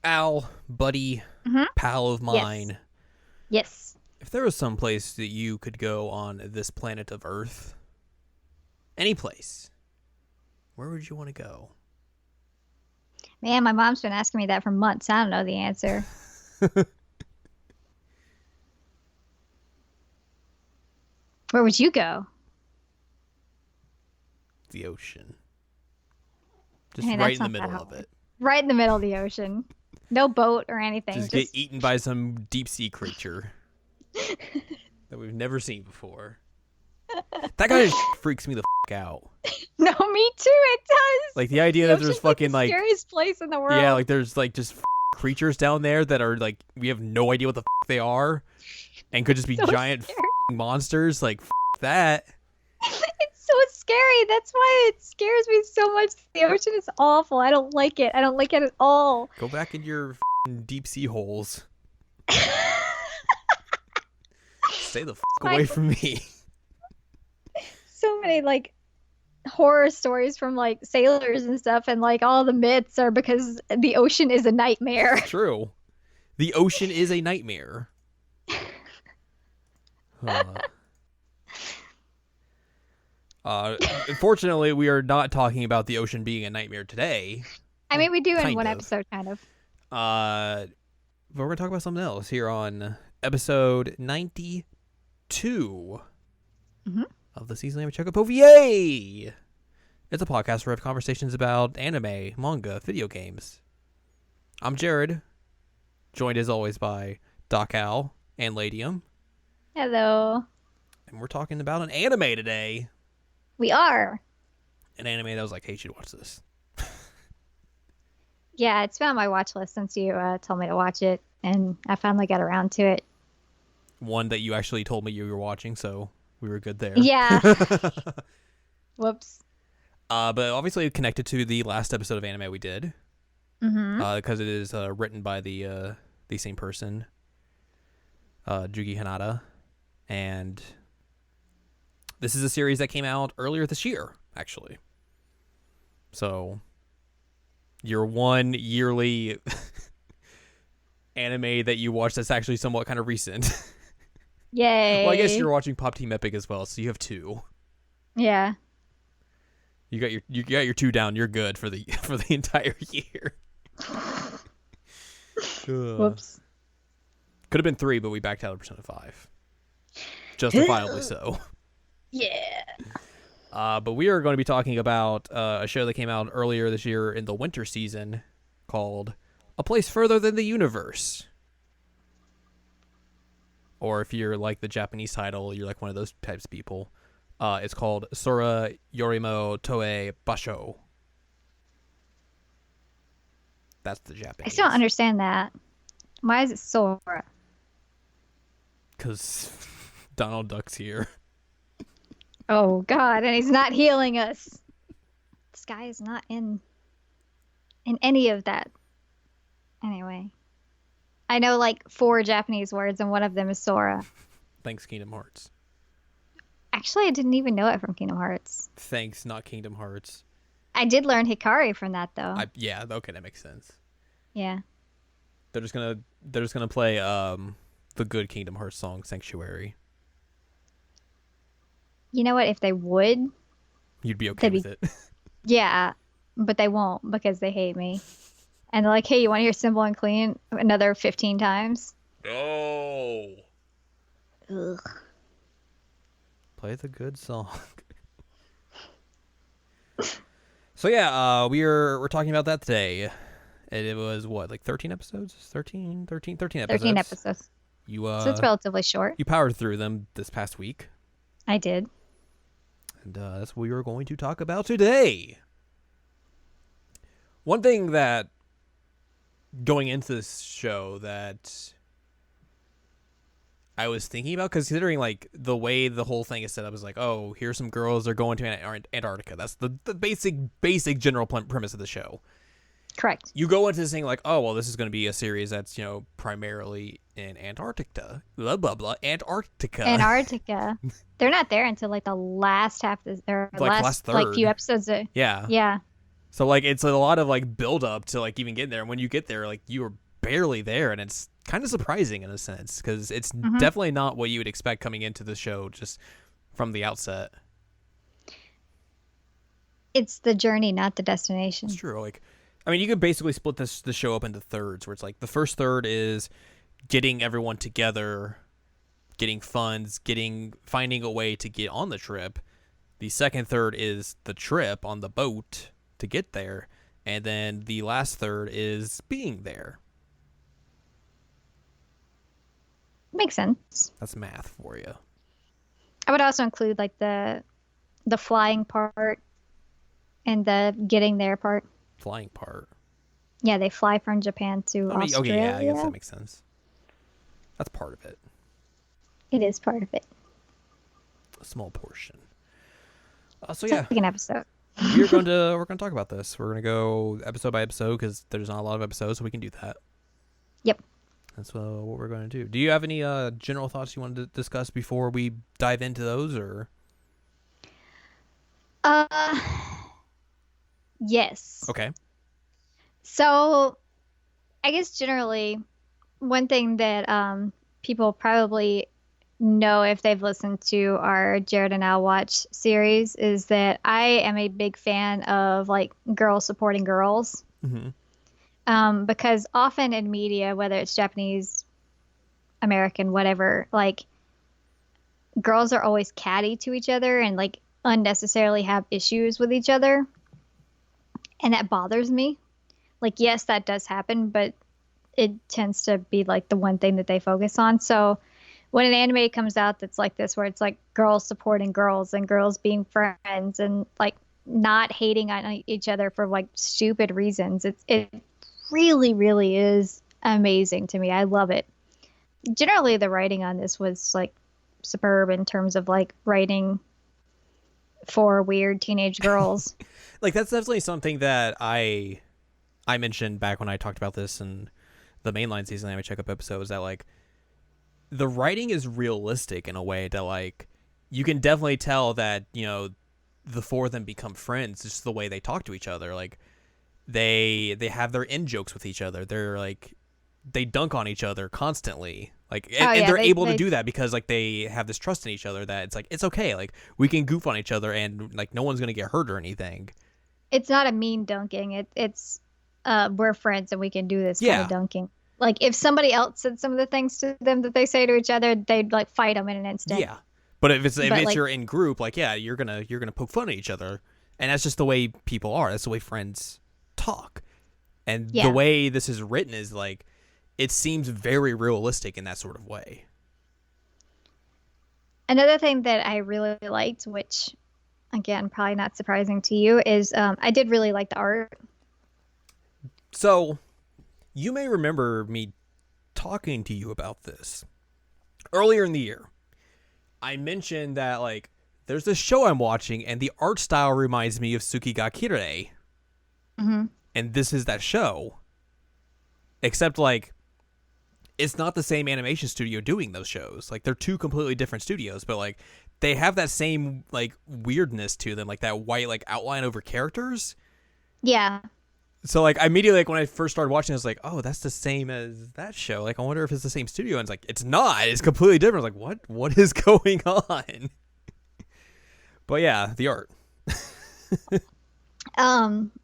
Al, buddy, pal of mine. Yes. If there was some place that you could go on this planet of Earth, any place, where would you want to go? Man, my mom's been asking me that for months. I don't know the answer. Where would you go? The ocean. Just Hey, right that's in the not that middle of hard. it. Right in the middle of the ocean. No boat or anything. Just get eaten by some deep sea creature that we've never seen before. That guy just freaks me the out. No, me too. It does. Like the idea The that there's ocean's fucking the scariest place in the world. yeah, like there's like just creatures down there that are like we have no idea what the they are, and could just be So giant scary. monsters. Like that. It's so scary. That's why it scares me so much. The ocean is awful. I don't like it. I don't like it at all. Go back in your deep sea holes. Stay the away from me. So many like horror stories from like sailors and stuff, and like all the myths are because the ocean is a nightmare. True. The ocean is a nightmare. Unfortunately, we are not talking about the ocean being a nightmare today. I mean, we do in Kind one of. episode, kind of. But we're going to talk about something else here on episode 92 of the season of Checkup OVA. It's a podcast where we have conversations about anime, manga, video games. I'm Jared, joined as always by Doc Al and Ladium. Hello. And we're talking about an anime today. We are. An anime that was like, hey, you should watch this. Yeah, it's been on my watch list since you told me to watch it, and I finally got around to it. One that you actually told me you were watching, so we were good there. Yeah. Whoops. But obviously connected to the last episode of anime we did. Because it is written by the same person, Jugi Hanada. And this is a series that came out earlier this year, actually. So your one yearly anime that you watch that's actually somewhat kind of recent. Yay. Well, I guess you're watching Pop Team Epic as well, so you have two. Yeah. You got your two down. You're good for the entire year. Whoops. Could have been 3, but we backed out of percent of 5. Justifiably so. Yeah. But we are going to be talking about a show that came out earlier this year in the winter season called A Place Further Than the Universe. Or if you're like the Japanese title, you're like one of those types of people. It's called Sora Yorimo Toe Basho. That's the Japanese. I still don't understand that. Why is it Sora? Because Donald Duck's here. Oh, God, and he's not healing us. This guy is not in any of that. Anyway. I know like 4 Japanese words, and one of them is Sora. Thanks, Kingdom Hearts. Actually, I didn't even know it from Kingdom Hearts. Thanks, not Kingdom Hearts. I did learn Hikari from that, though. Yeah, okay, that makes sense. Yeah. They're just gonna play the good Kingdom Hearts song Sanctuary. You know what? If they would, You'd be okay with it. yeah, but they won't because they hate me. And they're like, hey, you want to hear Simple and Clean another 15 times? Oh. Ugh. Play the good song. So yeah, we're talking about that today. And it was what, like 13 episodes? 13 episodes. 13 episodes. So it's relatively short. You powered through them this past week. I did. And that's what we are going to talk about today. One thing that going into this show that I was thinking about, considering like the way the whole thing is set up, is like, oh, here's some girls, they're going to Antarctica. That's the basic general premise of the show. Correct. You go into this thing like, oh, well, this is going to be a series that's, primarily in Antarctica. Blah, blah, blah. Antarctica. They're not there until like the last half, or like last third. like few episodes. Yeah. Yeah. So like it's a lot of like build up to like even getting there. And when you get there, like you are barely there, and it's kind of surprising in a sense because it's definitely not what you would expect coming into the show just from the outset. It's the journey, not the destination. It's true. Like, I mean, you could basically split the show up into thirds, where it's like the first third is getting everyone together, getting funds, finding a way to get on the trip. The second third is the trip on the boat to get there, and then the last third is being there. Makes sense. That's math for you. I would also include like the flying part and the getting there part. Flying part. Yeah, they fly from Japan to Australia. Okay, yeah, I guess that makes sense. That's part of it. It is part of it. A small portion. So yeah, second episode. we're going to talk about this. We're going to go episode by episode because there's not a lot of episodes, so we can do that. Yep. That's what we're going to do. Do you have any general thoughts you wanted to discuss before we dive into those, or? Yes. Okay. So, I guess generally, one thing that people probably know if they've listened to our Jared and Al Watch series is that I am a big fan of like girls supporting girls. Because often in media, whether it's Japanese, American, whatever, like girls are always catty to each other and like unnecessarily have issues with each other. And that bothers me. Like, yes, that does happen, but it tends to be like the one thing that they focus on. So when an anime comes out that's like this, where it's like girls supporting girls and girls being friends and like not hating on each other for like stupid reasons, it really, really is amazing to me. I love it. Generally, the writing on this was like superb in terms of like writing for weird teenage girls. Like that's definitely something that I mentioned back when I talked about this in the mainline season anime checkup episode, is that like the writing is realistic in a way that like you can definitely tell that, you know, the four of them become friends just the way they talk to each other. Like they have their in jokes with each other. They're like they dunk on each other constantly. Like and they're able to do that because like they have this trust in each other that it's like it's okay. Like we can goof on each other and like no one's gonna get hurt or anything. It's not a mean dunking. It's we're friends and we can do this kind of dunking. Like if somebody else said some of the things to them that they say to each other, they'd like fight them in an instant. Yeah, but if it's like, you're in group, like you're gonna poke fun at each other, and that's just the way people are. That's the way friends talk, and the way this is written is like it seems very realistic in that sort of way. Another thing that I really liked, which again probably not surprising to you, is I did really like the art. So, you may remember me talking to you about this earlier in the year. I mentioned that like there's this show I'm watching and the art style reminds me of Tsukiga Kirei. And this is that show. Except like it's not the same animation studio doing those shows. Like they're two completely different studios, but like they have that same like weirdness to them, like that white like outline over characters. Yeah. So like immediately like when I first started watching, I was like, oh, that's the same as that show. Like I wonder if it's the same studio. And it's like it's not. It's completely different. I was like, what is going on? But yeah, the art.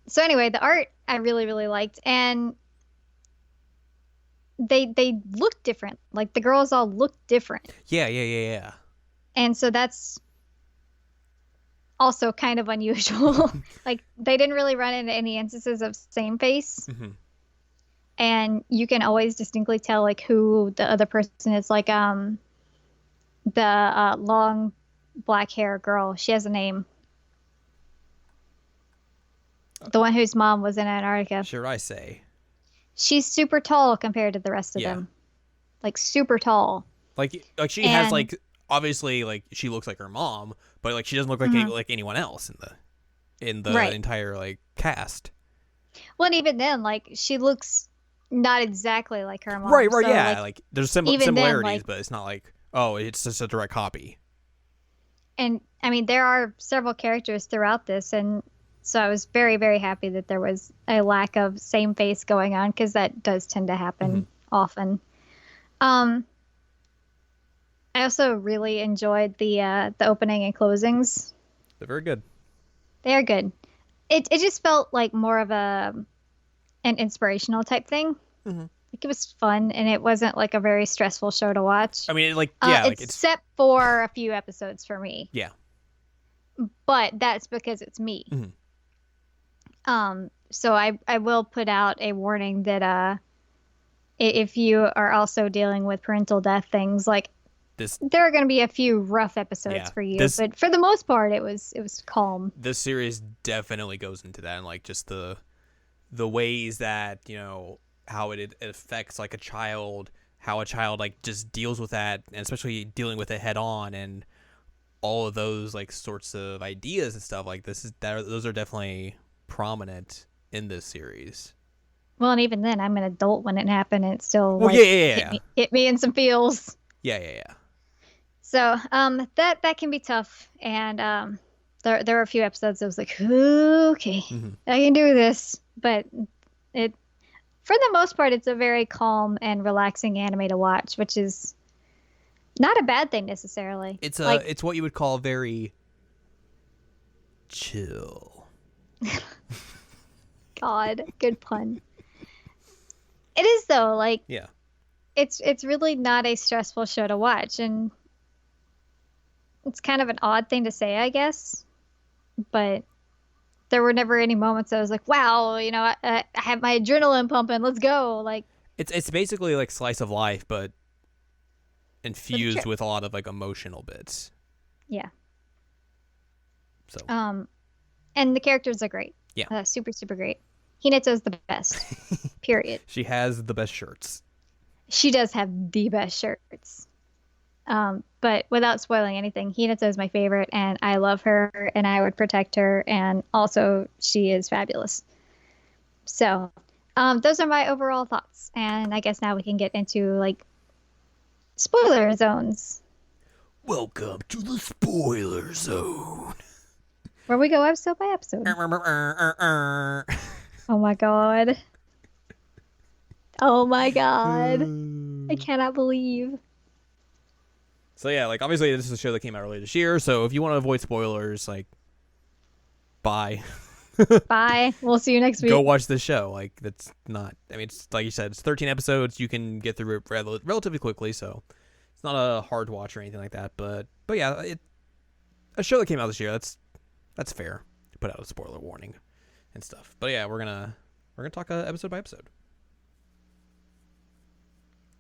So anyway, the art I really, really liked, and they look different. Like the girls all look different. Yeah. And so that's also kind of unusual. Like they didn't really run into any instances of same face. And you can always distinctly tell like who the other person is. Like the long black hair girl, she has a name. The one whose mom was in Antarctica. Sure, I say. She's super tall compared to the rest of them. Like super tall. Like she has like obviously like she looks like her mom, but like she doesn't look like like anyone else in the entire like cast. Well, and even then, like she looks not exactly like her mom. Right, so, yeah. Like there's similarities, then, like, but it's not like it's just a direct copy. And I mean, there are several characters throughout this, and So I was very, very happy that there was a lack of same face going on, because that does tend to happen often. I also really enjoyed the opening and closings. They're very good. They are good. It just felt like more of an inspirational type thing. Like, it was fun, and it wasn't like a very stressful show to watch. I mean, like, yeah, like except for a few episodes for me. Yeah. But that's because it's me. So I will put out a warning that if you are also dealing with parental death things, like, there are going to be a few rough episodes for you, but for the most part, it was calm. This series definitely goes into that, and like just the ways that, you know, how it affects like a child, how a child like just deals with that, and especially dealing with it head on, and all of those like sorts of ideas and stuff like those are definitely prominent in this series. Well, and even then, I'm an adult when it happened, and it still hit me in some feels. Yeah. So that can be tough, and there were a few episodes I was like, okay, I can do this, but it, for the most part, it's a very calm and relaxing anime to watch, which is not a bad thing necessarily. It's it's what you would call very chill. God, good pun. It is though, like, yeah, it's really not a stressful show to watch, and it's kind of an odd thing to say, I guess, but there were never any moments I was like, wow, you know, I have my adrenaline pumping, let's go. Like, it's basically like slice of life, but infused with a lot of like emotional bits. Yeah. So. And the characters are great. Yeah. Super, super great. Hinato's the best. Period. She has the best shirts. She does have the best shirts. But without spoiling anything, Hinata is my favorite, and I love her, and I would protect her, and also she is fabulous. So, those are my overall thoughts, and I guess now we can get into like spoiler zones. Welcome to the spoiler zone, where we go episode by episode. Oh my god. Oh my god. I cannot believe. So yeah, like obviously this is a show that came out earlier this year, so if you want to avoid spoilers, like, bye. Bye. We'll see you next week. Go watch the show. Like, that's not, I mean, it's like you said, it's 13 episodes. You can get through it relatively quickly, so it's not a hard watch or anything like that. But yeah, a show that came out this year, that's fair to put out a spoiler warning and stuff. But yeah, we're gonna talk episode by episode.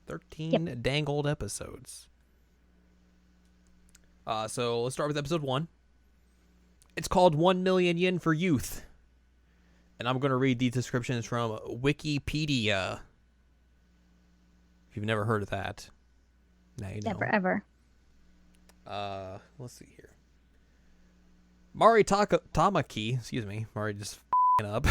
13 dang old episodes. So let's start with episode 1. It's called 1 Million Yen for Youth. And I'm going to read these descriptions from Wikipedia. If you've never heard of that, now you know. Never, ever. Let's see here. Mari Tamaki, excuse me, Mari just f***ing up.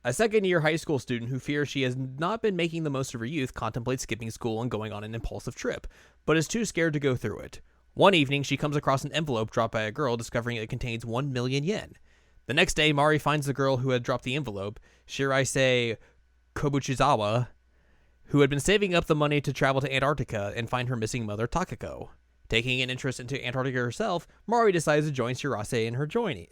A second-year high school student who fears she has not been making the most of her youth contemplates skipping school and going on an impulsive trip, but is too scared to go through it. One evening, she comes across an envelope dropped by a girl, discovering it contains 1 million yen. The next day, Mari finds the girl who had dropped the envelope, Shiraise Kobuchizawa, who had been saving up the money to travel to Antarctica and find her missing mother, Takako. Taking an interest into Antarctica herself, Mari decides to join Shiraise in her journey.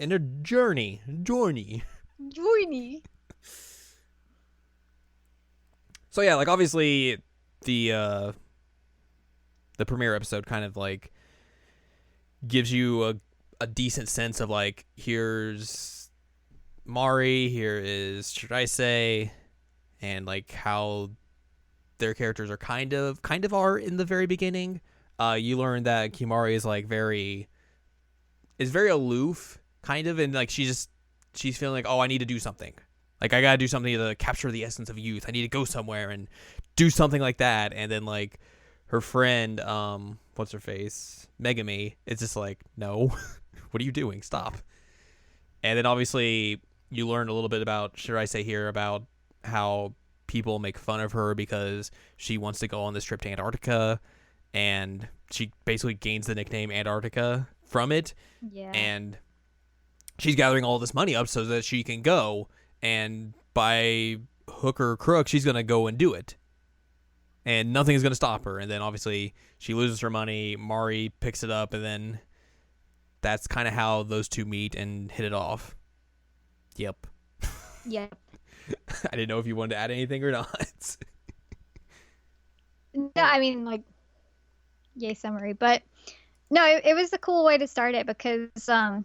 So yeah, like obviously the premiere episode kind of like gives you a decent sense of like, here's Mari, here is Shiraise, and like how their characters are kind of are in the very beginning. You learn that Kimari is like very aloof, kind of, and like she's feeling like, oh, I need to do something. Like, I gotta do something to capture the essence of youth. I need to go somewhere and do something like that. And then, like, her friend, what's her face? Megami, is just like, no, what are you doing? Stop. And then, obviously, you learn a little bit about, should I say here, about how people make fun of her because she wants to go on this trip to Antarctica. And she basically gains the nickname Antarctica from it. Yeah. And she's gathering all this money up so that she can go, and by hook or crook, she's going to go and do it. And nothing is going to stop her. And then obviously she loses her money. Mari picks it up, and then that's kind of how those two meet and hit it off. Yep. Yep. I didn't know if you wanted to add anything or not. No, I mean, like, yay summary. But no, it was a cool way to start it because I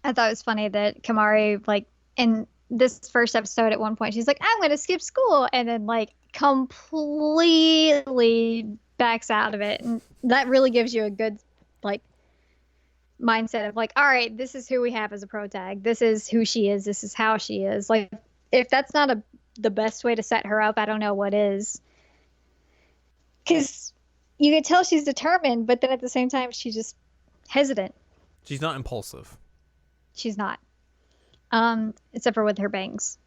thought it was funny that Kamari, like, in this first episode at one point, she's like, I'm going to skip school. And then, like, completely backs out of it. And that really gives you a good, like, mindset of, like, all right, this is who we have as a protag. This is who she is. This is how she is. Like, if that's not the best way to set her up, I don't know what is. Because you can tell she's determined, but then at the same time, she's just hesitant. She's not impulsive. She's not. Except for with her bangs.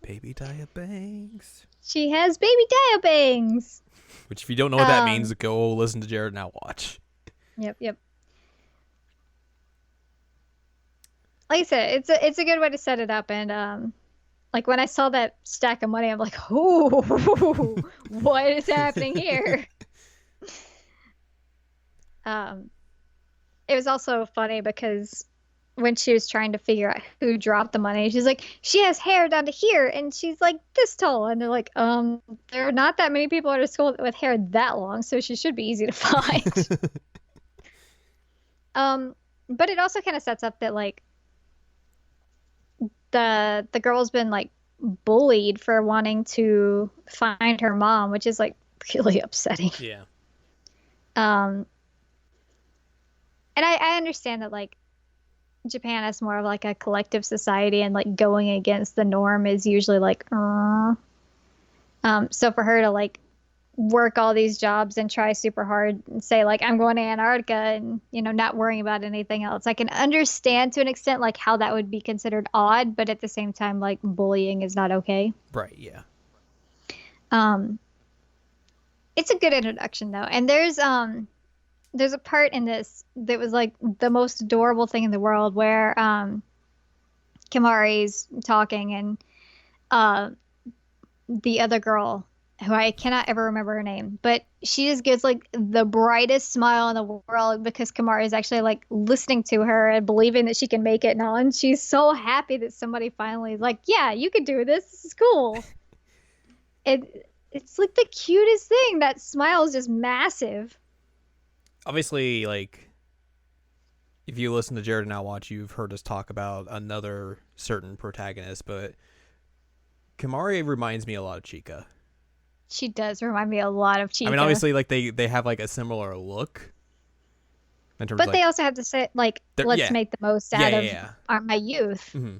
Baby Dia bangs. She has baby Dia bangs. Which, if you don't know what that means, go listen to Jared Now Watch. Yep. Like I said, it's a good way to set it up, and like when I saw that stack of money, I'm like, ooh, what is happening here? It was also funny because when she was trying to figure out who dropped the money, she's like, she has hair down to here, and she's like this tall, and they're like, there are not that many people at her school with hair that long, so she should be easy to find. But it also kind of sets up that, like, the girl's been, like, bullied for wanting to find her mom, which is, like, really upsetting. Yeah. And I understand that, like, Japan is more of, like, a collective society, and, like, going against the norm is usually, like, so for her to, like, work all these jobs and try super hard and say, like, I'm going to Antarctica and, you know, not worrying about anything else, I can understand to an extent, like, how that would be considered odd, but at the same time, like, bullying is not okay. Right, yeah. It's a good introduction, though, and there's a part in this that was, like, the most adorable thing in the world where Kimari's talking, and the other girl, who I cannot ever remember her name, but she just gives, like, the brightest smile in the world because Kamari is actually, like, listening to her and believing that she can make it and all, and she's so happy that somebody finally is like, yeah, you can do this. This is cool. It's, like, the cutest thing. That smile is just massive. Obviously, like, if you listen to Jared Now Watch, you've heard us talk about another certain protagonist, but Kamari reminds me a lot of Chika. She does remind me a lot of Chika. I mean, obviously, like, they have, like, a similar look. In terms but of, they like, also have to say, like, let's make the most out of my youth. Mm-hmm.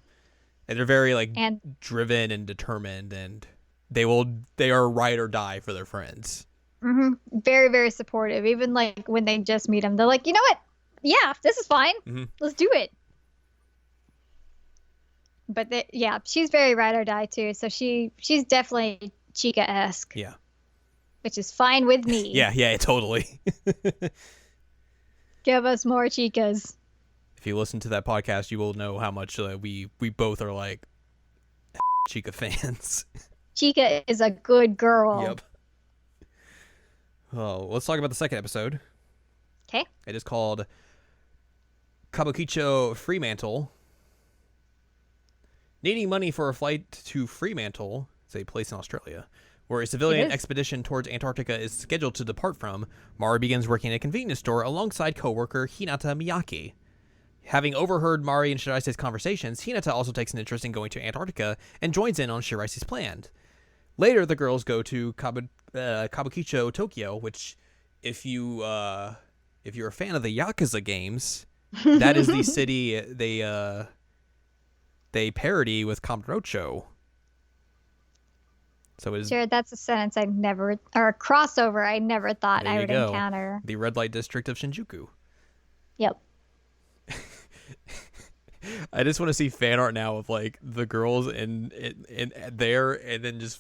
And they're very, like, driven and determined, and they are ride or die for their friends. Mm-hmm. Very, very supportive. Even, like, when they just meet them, they're like, you know what? Yeah, this is fine. Mm-hmm. Let's do it. But she's very ride or die too. So she's definitely Chika-esque. Yeah. Which is fine with me. Yeah, totally. Give us more Chikas. If you listen to that podcast, you will know how much we both are, like, Chika fans. Chika is a good girl. Yep. Oh, let's talk about the second episode. Okay. It is called Kabukicho Fremantle. Needing money for a flight to Fremantle, it's a place in Australia, where a civilian expedition towards Antarctica is scheduled to depart from, Mari begins working at a convenience store alongside co-worker Hinata Miyake. Having overheard Mari and Shiraise's conversations, Hinata also takes an interest in going to Antarctica and joins in on Shiraise's plan. Later, the girls go to Kabukicho, Tokyo, which, if you're a fan of the Yakuza games, that is the city they parody with Kamurocho. So it is, Jared, that's a sentence or a crossover I never thought I would encounter. The red light district of Shinjuku. Yep. I just want to see fan art now of, like, the girls in there, and then just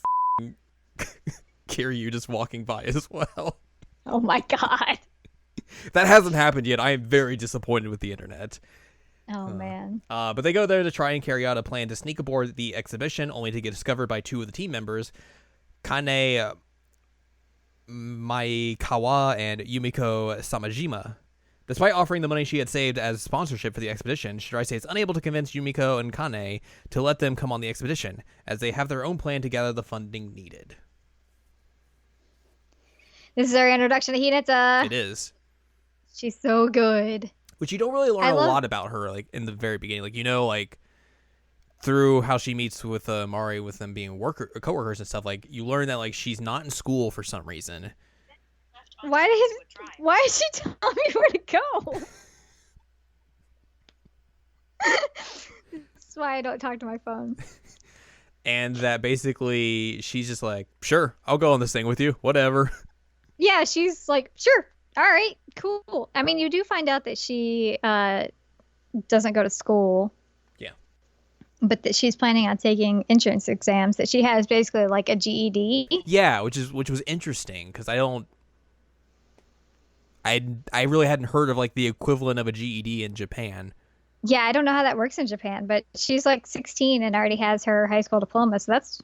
Kiryu just walking by as well. Oh my god. That hasn't happened yet. I am very disappointed with the internet. Oh, man. But they go there to try and carry out a plan to sneak aboard the exhibition, only to get discovered by two of the team members, Kane Maekawa and Yumiko Samajima. Despite offering the money she had saved as sponsorship for the expedition, Shiraise is unable to convince Yumiko and Kane to let them come on the expedition, as they have their own plan to gather the funding needed. This is our introduction to Hinata. It is. She's so good. Which you don't really learn a lot about her, like, in the very beginning. Like, you know, like, through how she meets with Mari, with them being co-workers and stuff, like, you learn that, like, she's not in school for some reason. Why is she telling me where to go? That's why I don't talk to my phone. And that basically she's just like, sure, I'll go on this thing with you, whatever. Yeah, she's like, sure, all right, cool. I mean, you do find out that she doesn't go to school. Yeah. But that she's planning on taking entrance exams, that she has basically like a GED. Yeah, which was interesting, because I really hadn't heard of like the equivalent of a GED in Japan. Yeah, I don't know how that works in Japan, but she's like 16 and already has her high school diploma, so that's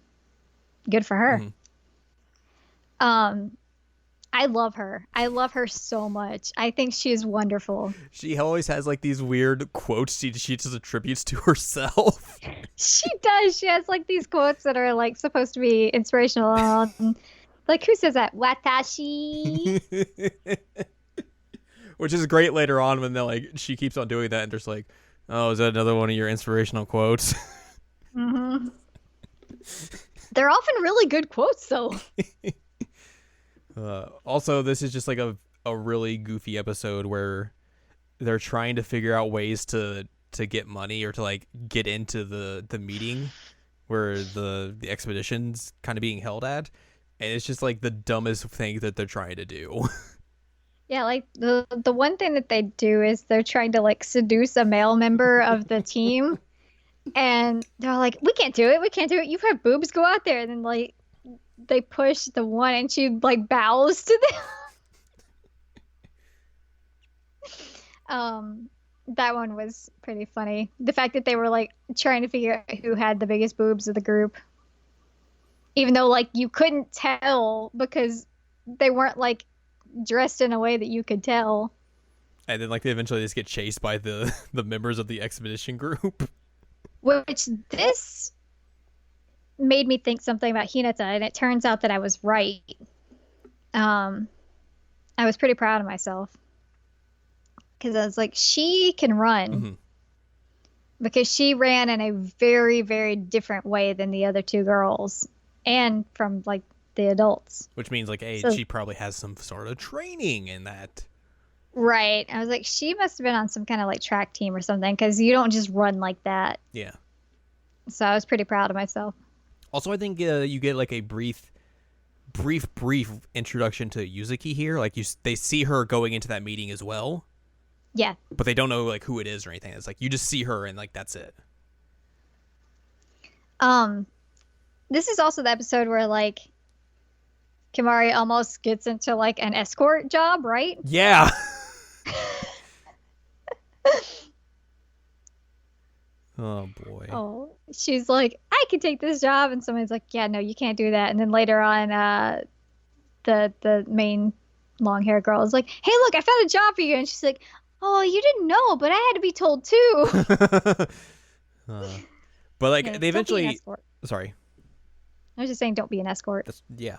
good for her. Mm-hmm. I love her. I love her so much. I think she is wonderful. She always has like these weird quotes she just attributes to herself. She does. She has like these quotes that are like supposed to be inspirational. Like, who says that? Watashi. Which is great later on when they're like, she keeps on doing that and there's like, oh, is that another one of your inspirational quotes? Mm-hmm. They're often really good quotes, though. Also, this is just like a really goofy episode where they're trying to figure out ways to get money or to like get into the meeting where the expedition's kind of being held at, and it's just like the dumbest thing that they're trying to do. Yeah, like the one thing that they do is they're trying to like seduce a male member of the team, and they're like, we can't do it, you've had boobs, go out there. And then like they push the one and she like bows to them. That one was pretty funny. The fact that they were like trying to figure out who had the biggest boobs of the group, even though like you couldn't tell because they weren't like dressed in a way that you could tell. And then like they eventually just get chased by the members of the expedition group. Which this made me think something about Hinata, and it turns out that I was right. I was pretty proud of myself. Because I was like, she can run. Mm-hmm. Because she ran in a very, very different way than the other two girls. And from like the adults. Which means like, hey, so, she probably has some sort of training in that. Right. I was like, she must have been on some kind of like track team or something, because you don't just run like that. Yeah. So I was pretty proud of myself. Also, I think you get like a brief introduction to Yuzuki here. Like they see her going into that meeting as well. Yeah. But they don't know like who it is or anything. It's like you just see her and like that's it. This is also the episode where like Kimari almost gets into like an escort job, right? Yeah. Oh boy. Oh, she's like, I could take this job, and somebody's like, yeah, no, you can't do that. And then later on, the main long hair girl is like, hey, look, I found a job for you, and she's like, oh, you didn't know, but I had to be told too. But like they eventually. Sorry. I was just saying, don't be an escort. Yeah.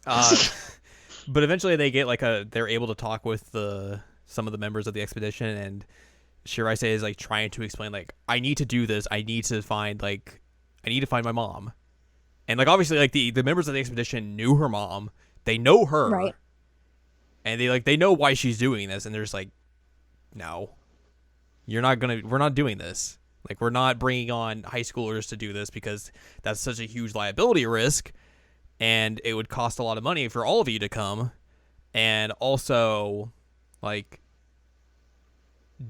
But eventually they get like they're able to talk with some of the members of the expedition, and Shiraise is like trying to explain like, I need to do this. I need to find my mom. And like obviously like the members of the expedition knew her mom. They know her. Right. And they know why she's doing this, and they're just like, no. We're not doing this. Like, we're not bringing on high schoolers to do this because that's such a huge liability risk, and it would cost a lot of money for all of you to come. And also, like,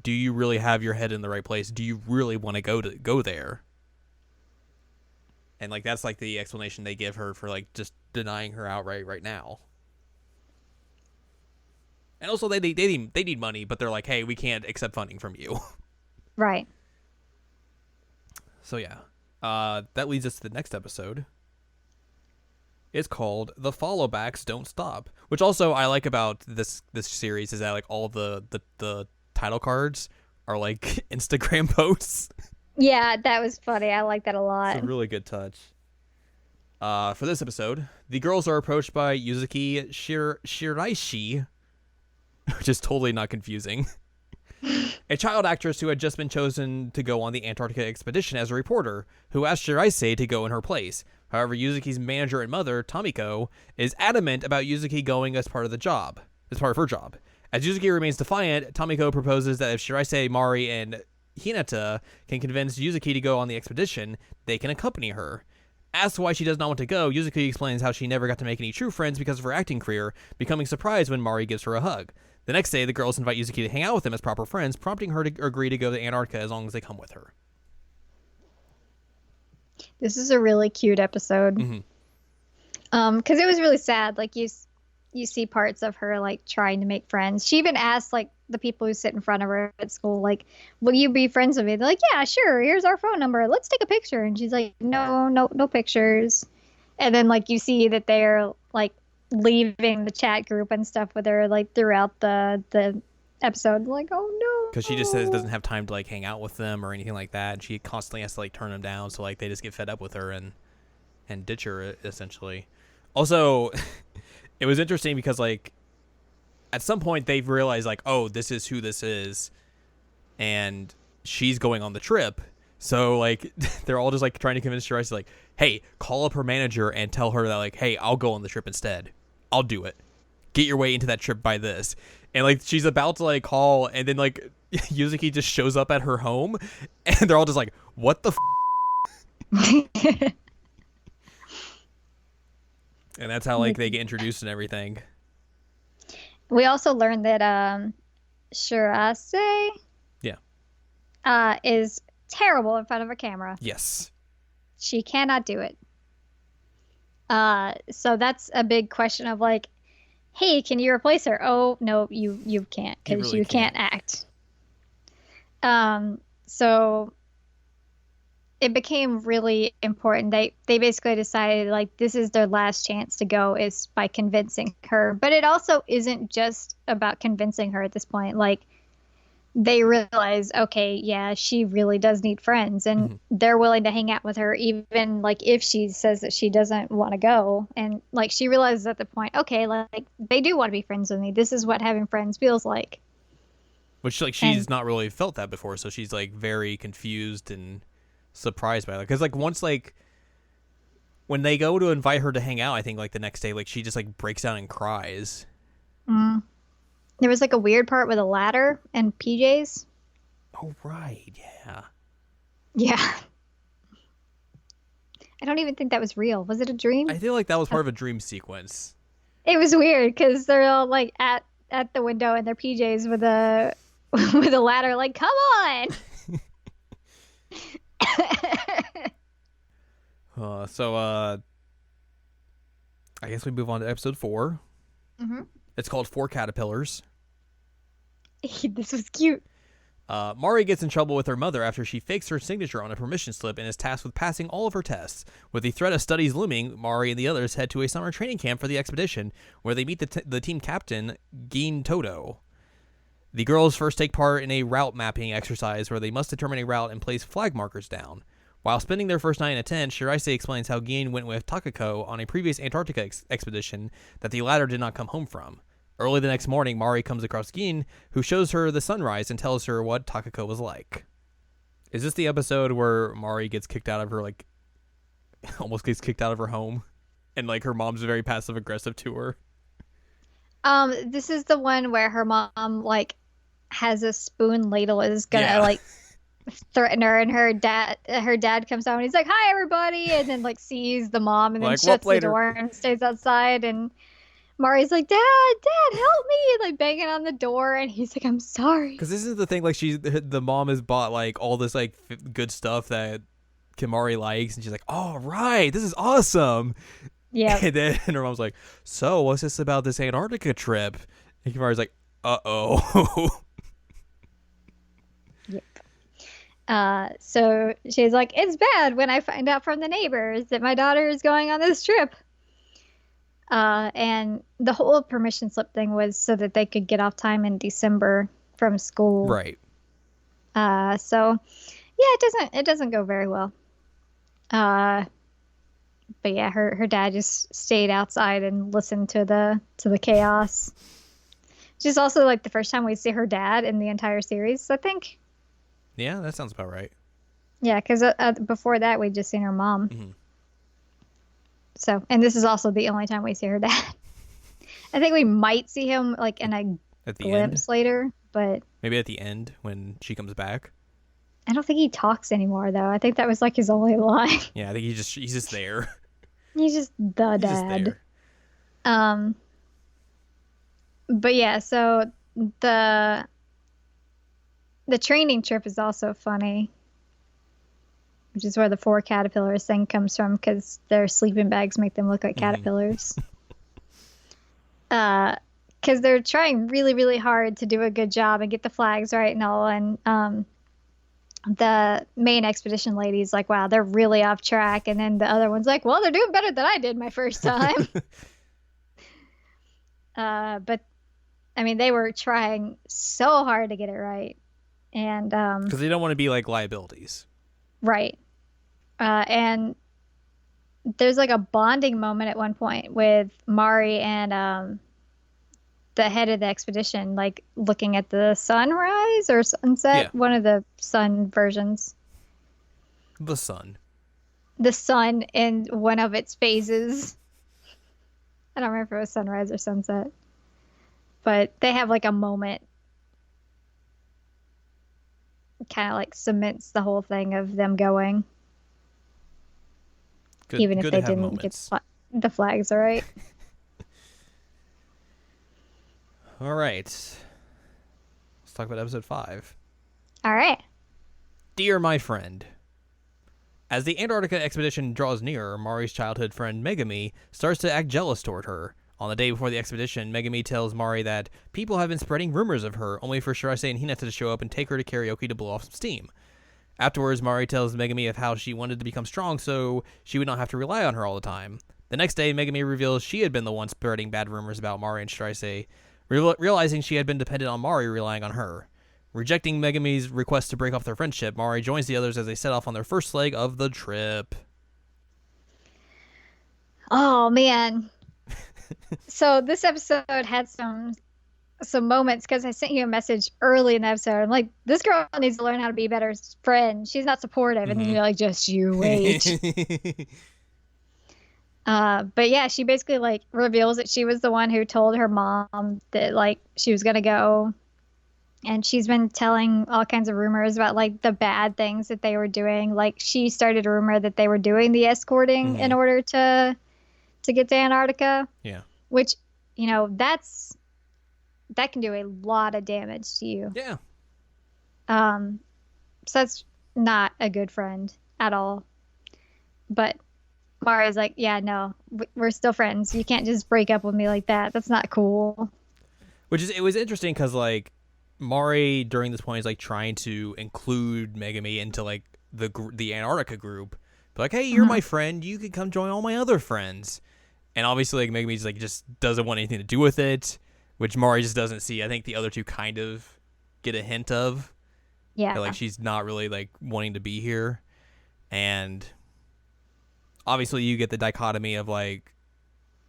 do you really have your head in the right place? Do you really want to go there? And like that's like the explanation they give her for like just denying her outright right now. And also, they need money, but they're like, hey, we can't accept funding from you. Right. So yeah, that leads us to the next episode. It's called "The Followbacks Don't Stop," which also I like about this series is that like all the title cards are like Instagram posts. Yeah, that was funny. I like that a lot. It's a really good touch. For this episode, the girls are approached by Yuzuki Shiraishi, which is totally not confusing. A child actress who had just been chosen to go on the Antarctica expedition as a reporter, who asked Shiraishi to go in her place. However, Yuzuki's manager and mother, Tomiko, is adamant about Yuzuki going as part of her job. As Yuzuki remains defiant, Tomiko proposes that if Shiraishi, Mari, and Hinata can convince Yuzuki to go on the expedition, they can accompany her. Asked why she does not want to go, Yuzuki explains how she never got to make any true friends because of her acting career, becoming surprised when Mari gives her a hug. The next day, the girls invite Yuzuki to hang out with them as proper friends, prompting her to agree to go to Antarctica as long as they come with her. This is a really cute episode. Because it was really sad. Like you see parts of her like trying to make friends. She even asked like the people who sit in front of her at school, like, "Will you be friends with me?" They're like, "Yeah, sure. Here's our phone number. Let's take a picture." And she's like, "No pictures." And then like you see that they're like leaving the chat group and stuff with her like throughout the episode. Like, oh no. Because she just says doesn't have time to like hang out with them or anything like that, and she constantly has to like turn them down. So like they just get fed up with her and ditch her essentially. Also, it was interesting because like at some point they've realized like, oh, this is who this is, and she's going on the trip. So like they're all just like trying to convince Shiraishi like, hey, call up her manager and tell her that like, hey, I'll go on the trip instead. I'll do it. Get your way into that trip by this. And like she's about to like call, and then like Yuzuki just shows up at her home, and they're all just like, what the And that's how like they get introduced and everything. We also learned that Shirase is terrible in front of a camera. Yes. She cannot do it. So that's a big question of like, hey, can you replace her? Oh, no, you can't, because you can't act. So it became really important. They basically decided like this is their last chance to go is by convincing her. But it also isn't just about convincing her at this point. Like they realize, okay, yeah, she really does need friends, and they're willing to hang out with her even like if she says that she doesn't want to go. And like she realizes at the point, okay, like they do want to be friends with me. This is what having friends feels like. Which like she's not really felt that before, so she's like very confused and surprised by that. Because like once like when they go to invite her to hang out, I think like the next day like she just like breaks down and cries. There was like a weird part with a ladder and PJs. Oh right, Yeah. I don't even think that was real. Was it a dream? I feel like that was part of a dream sequence. It was weird because they're all like at the window in their PJs with a with a ladder. Like, come on. I guess we move on to episode 4. It's called 4 Caterpillars. This was cute. Mari gets in trouble with her mother after she fakes her signature on a permission slip and is tasked with passing all of her tests. With the threat of studies looming, Mari and the others head to a summer training camp for the expedition, where they meet the team captain, Gin Todo. The girls first take part in a route mapping exercise where they must determine a route and place flag markers down. While spending their first night in a tent, Shiraishi explains how Gin went with Takako on a previous Antarctica expedition that the latter did not come home from. Early the next morning, Mari comes across Gin, who shows her the sunrise and tells her what Takako was like. Is this the episode where Mari gets kicked out of her, like, almost gets kicked out of her home? And, like, her mom's very passive-aggressive to her? This is the one where her mom, like, has a spoon ladle is gonna, like, threaten her, and her dad comes out and he's like, hi, everybody, and then, like, sees the mom and then shuts the door and stays outside, and Mari's like, Dad, help me, like banging on the door, and he's like, I'm sorry. Because this is the thing, like the mom has bought like all this like good stuff that Mari likes, and she's like, oh right, this is awesome. Yeah. And then her mom's like, so what's this about this Antarctica trip? And Mari's like, Uh-oh. Yep. So she's like, it's bad when I find out from the neighbors that my daughter is going on this trip. And the whole permission slip thing was so that they could get off time in December from school. Right. So yeah, it doesn't go very well. But yeah, her dad just stayed outside and listened to the chaos. Which is also like the first time we see her dad in the entire series, I think. Yeah, that sounds about right. Yeah, because before that we'd just seen her mom. Mm-hmm. So, and this is also the only time we see her dad. I think we might see him like in a glimpse later, but maybe at the end when she comes back. I don't think he talks anymore though. I think that was like his only line. Yeah, I think he's just there. He's just the dad. Just there. But yeah, so the training trip is also funny, which is where the 4 caterpillars thing comes from, because their sleeping bags make them look like caterpillars. Because they're trying really, really hard to do a good job and get the flags right and all. And the main expedition lady's like, wow, they're really off track. And then the other one's like, well, they're doing better than I did my first time. But I mean, they were trying so hard to get it right. And because they don't want to be like liabilities. Right. And there's like a bonding moment at one point with Mari and the head of the expedition, like looking at the sunrise or sunset, one of the sun versions. The sun in one of its phases. I don't remember if it was sunrise or sunset, but they have like a moment. Kind of like cements the whole thing of them going. Even if they didn't get the flags right. All right. Let's talk about episode 5. All right. Dear my friend. As the Antarctica expedition draws nearer, Mari's childhood friend Megami starts to act jealous toward her. On the day before the expedition, Megami tells Mari that people have been spreading rumors of her, only for Shiraise and Hinata to show up and take her to karaoke to blow off some steam. Afterwards, Mari tells Megami of how she wanted to become strong so she would not have to rely on her all the time. The next day, Megami reveals she had been the one spreading bad rumors about Mari and Shiraise, realizing she had been dependent on Mari relying on her. Rejecting Megami's request to break off their friendship, Mari joins the others as they set off on their first leg of the trip. Oh, man. So this episode had some moments, because I sent you a message early in the episode. I'm like, this girl needs to learn how to be a better friend. She's not supportive. And then you're like, just you wait. But yeah, she basically like reveals that she was the one who told her mom that like she was going to go. And she's been telling all kinds of rumors about like the bad things that they were doing. Like she started a rumor that they were doing the escorting in order to get to Antarctica. Yeah. Which, you know, that can do a lot of damage to you. Yeah. So that's not a good friend at all. But Mari's like, yeah, no, we're still friends. You can't just break up with me like that. That's not cool. It was interesting because like Mari during this point is like trying to include Megami into like the Antarctica group. But like, hey, you're my friend. You could come join all my other friends. And obviously, like Megami just like doesn't want anything to do with it, which Mari just doesn't see. I think the other two kind of get a hint of. Yeah. That, like she's not really like wanting to be here, and obviously you get the dichotomy of like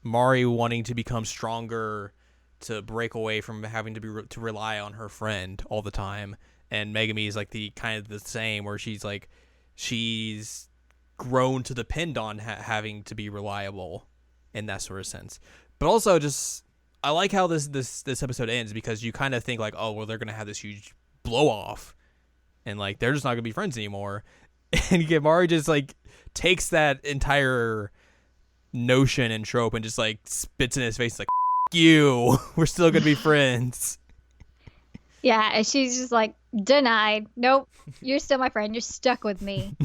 Mari wanting to become stronger to break away from having to rely on her friend all the time, and Megami is like the kind of the same, where she's grown to depend on having to be reliable in that sort of sense. But also just I like how this episode ends, because you kind of think like, oh well, they're gonna have this huge blow off and like they're just not gonna be friends anymore, and you get Mari just like takes that entire notion and trope and just like spits in his face like, you, we're still gonna be friends. Yeah, and she's just like, denied. Nope, you're still my friend. You're stuck with me.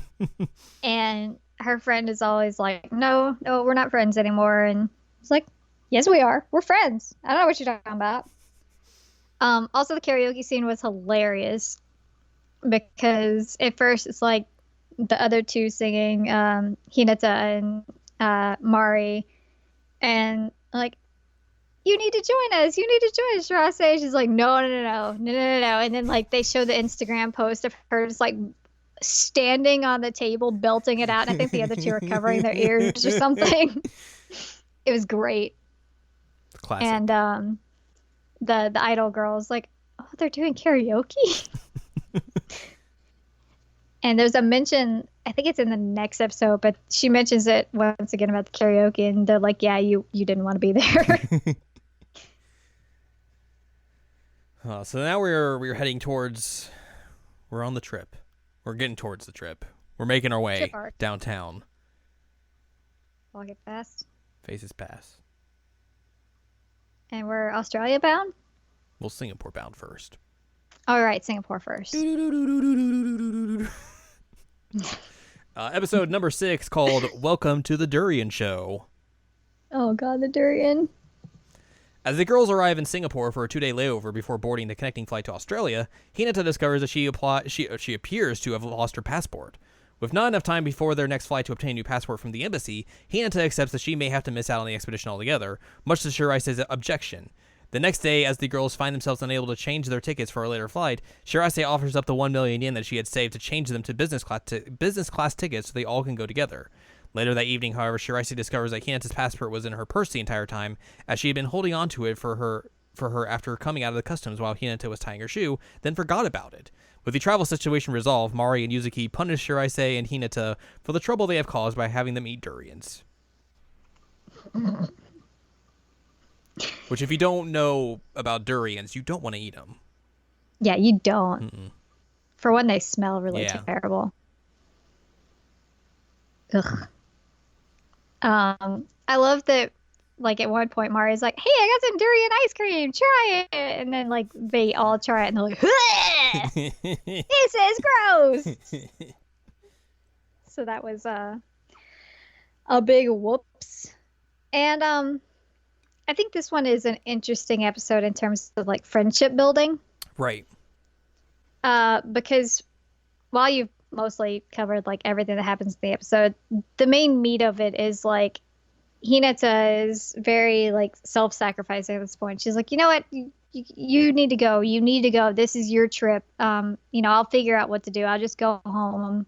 And her friend is always like, no, we're not friends anymore. And it's like, yes, we are. We're friends. I don't know what you're talking about. Also, the karaoke scene was hilarious because at first it's like the other two singing, Hinata and Mari, and like, you need to join us. You need to join us, Shirase. She's like, no, no, no, no, no, no, no, no. And then like they show the Instagram post of her just like standing on the table, belting it out. And I think the other two are covering their ears or something. It was great. Classic. And the idol girl's like, oh, they're doing karaoke. And there's a mention, I think it's in the next episode, but she mentions it once again about the karaoke, and they're like, yeah, you didn't want to be there. So now we're heading towards, we're on the trip. We're getting towards the trip. We're making our way downtown. Walk it fast. Faces pass. And we're Australia bound? Well, Singapore bound first. All right, Singapore first. Episode number 6 called Welcome to the Durian Show. Oh god, the durian. As the girls arrive in Singapore for a 2-day layover before boarding the connecting flight to Australia, Hinata discovers that she appears to have lost her passport. With not enough time before their next flight to obtain a new passport from the embassy, Hinata accepts that she may have to miss out on the expedition altogether, much to Shiraise's objection. The next day, as the girls find themselves unable to change their tickets for a later flight, Shiraise offers up the 1 million yen that she had saved to change them to business class tickets so they all can go together. Later that evening, however, Shiraise discovers that Hinata's passport was in her purse the entire time, as she had been holding onto it for her after coming out of the customs while Hinata was tying her shoe, then forgot about it. With the travel situation resolved, Mari and Yuzuki punish Shiraise and Hinata for the trouble they have caused by having them eat durians. Which, if you don't know about durians, you don't want to eat them. Yeah, you don't. Mm-mm. For one, they smell really terrible. Ugh. I love that, like, at one point, Mari's like, hey, I got some durian ice cream, try it. And then, like, they all try it, and they're like, this is gross. So that was a big whoops. And, I think this one is an interesting episode in terms of like friendship building. Right. Because while you've mostly covered like everything that happens in the episode, the main meat of it is like Hinata is very like self-sacrificing at this point. She's like, you know what? You need to go. You need to go. This is your trip. I'll figure out what to do. I'll just go home.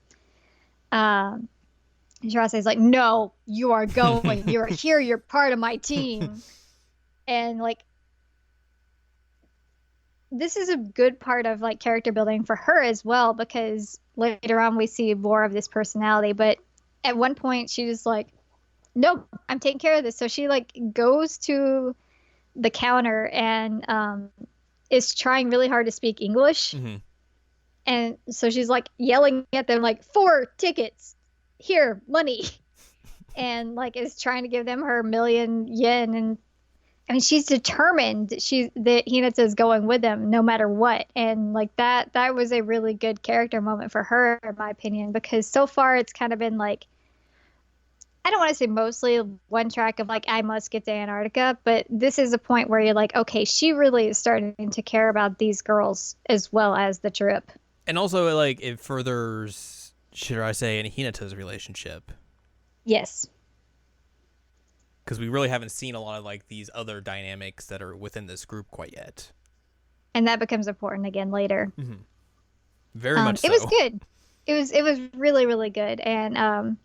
Shirase is like, no, you are going. You're here. You're part of my team. And like, this is a good part of like character building for her as well, because later on we see more of this personality. But at one point she was like, no, I'm taking care of this. So she like goes to the counter and is trying really hard to speak English. Mm-hmm. And so she's like yelling at them like, 4 tickets, here, money. And like is trying to give them her 1 million yen. And I mean, she's determined that Hinata is going with them no matter what. And like that was a really good character moment for her, in my opinion, because so far it's kind of been like, I don't want to say mostly one track of like, I must get to Antarctica, but this is a point where you're like, okay, she really is starting to care about these girls as well as the trip. And also like it furthers, should I say, and Hinata's relationship. Yes. Because we really haven't seen a lot of like these other dynamics that are within this group quite yet. And that becomes important again later. Mm-hmm. Very much so. It was good. It was really, really good. And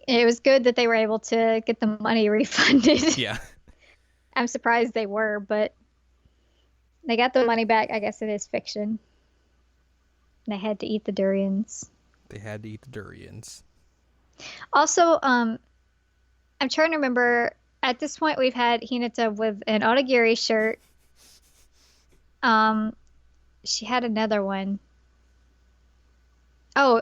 it was good that they were able to get the money refunded. Yeah. I'm surprised they were, but they got the money back. I guess it is fiction. They had to eat the durians. Also, I'm trying to remember, at this point we've had Hinata with an onigiri shirt. She had another one. Oh,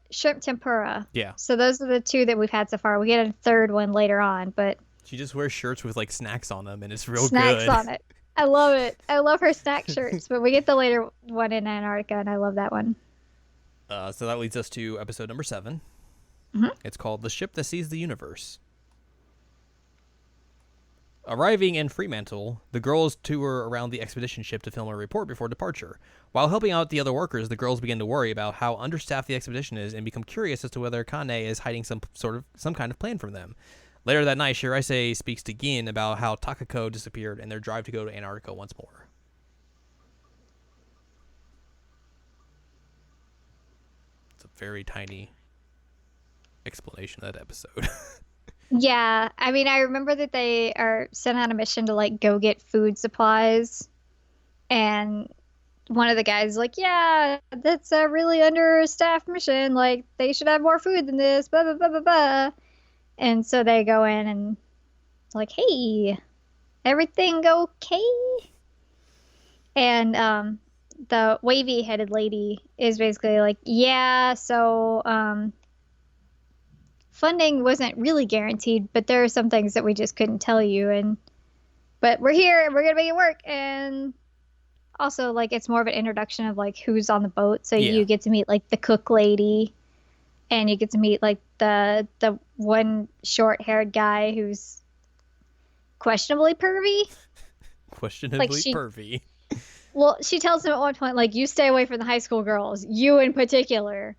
shrimp tempura. Yeah. So those are the 2 that we've had so far. We get a 3rd one later on, but she just wears shirts with like snacks on them, and it's real snacks good. On it. I love it. I love her snack shirts, but we get the later one in Antarctica, and I love that one. So that leads us to episode number 7. Mm-hmm. It's called The Ship That Sees the Universe. Arriving in Fremantle, the girls tour around the expedition ship to film a report before departure. While helping out the other workers, the girls begin to worry about how understaffed the expedition is and become curious as to whether Kane is hiding some kind of plan from them. Later that night, Shiraise speaks to Gin about how Takako disappeared and their drive to go to Antarctica once more. It's a very tiny explanation of that episode. Yeah, I mean, I remember that they are sent on a mission to like go get food supplies, and one of the guys is like, "Yeah, that's a really understaffed mission. Like, they should have more food than this." Blah blah blah blah blah. And so they go in and like, "Hey, everything okay?" And the wavy-headed lady is basically like, "Yeah, so funding wasn't really guaranteed, but there are some things that we just couldn't tell you, but we're here and we're gonna make it work." And also, like, it's more of an introduction of like who's on the boat, so you get to meet like the cook lady, and you get to meet like the one short-haired guy who's questionably pervy. Pervy. Well, she tells him at one point, like, "You stay away from the high school girls, you in particular."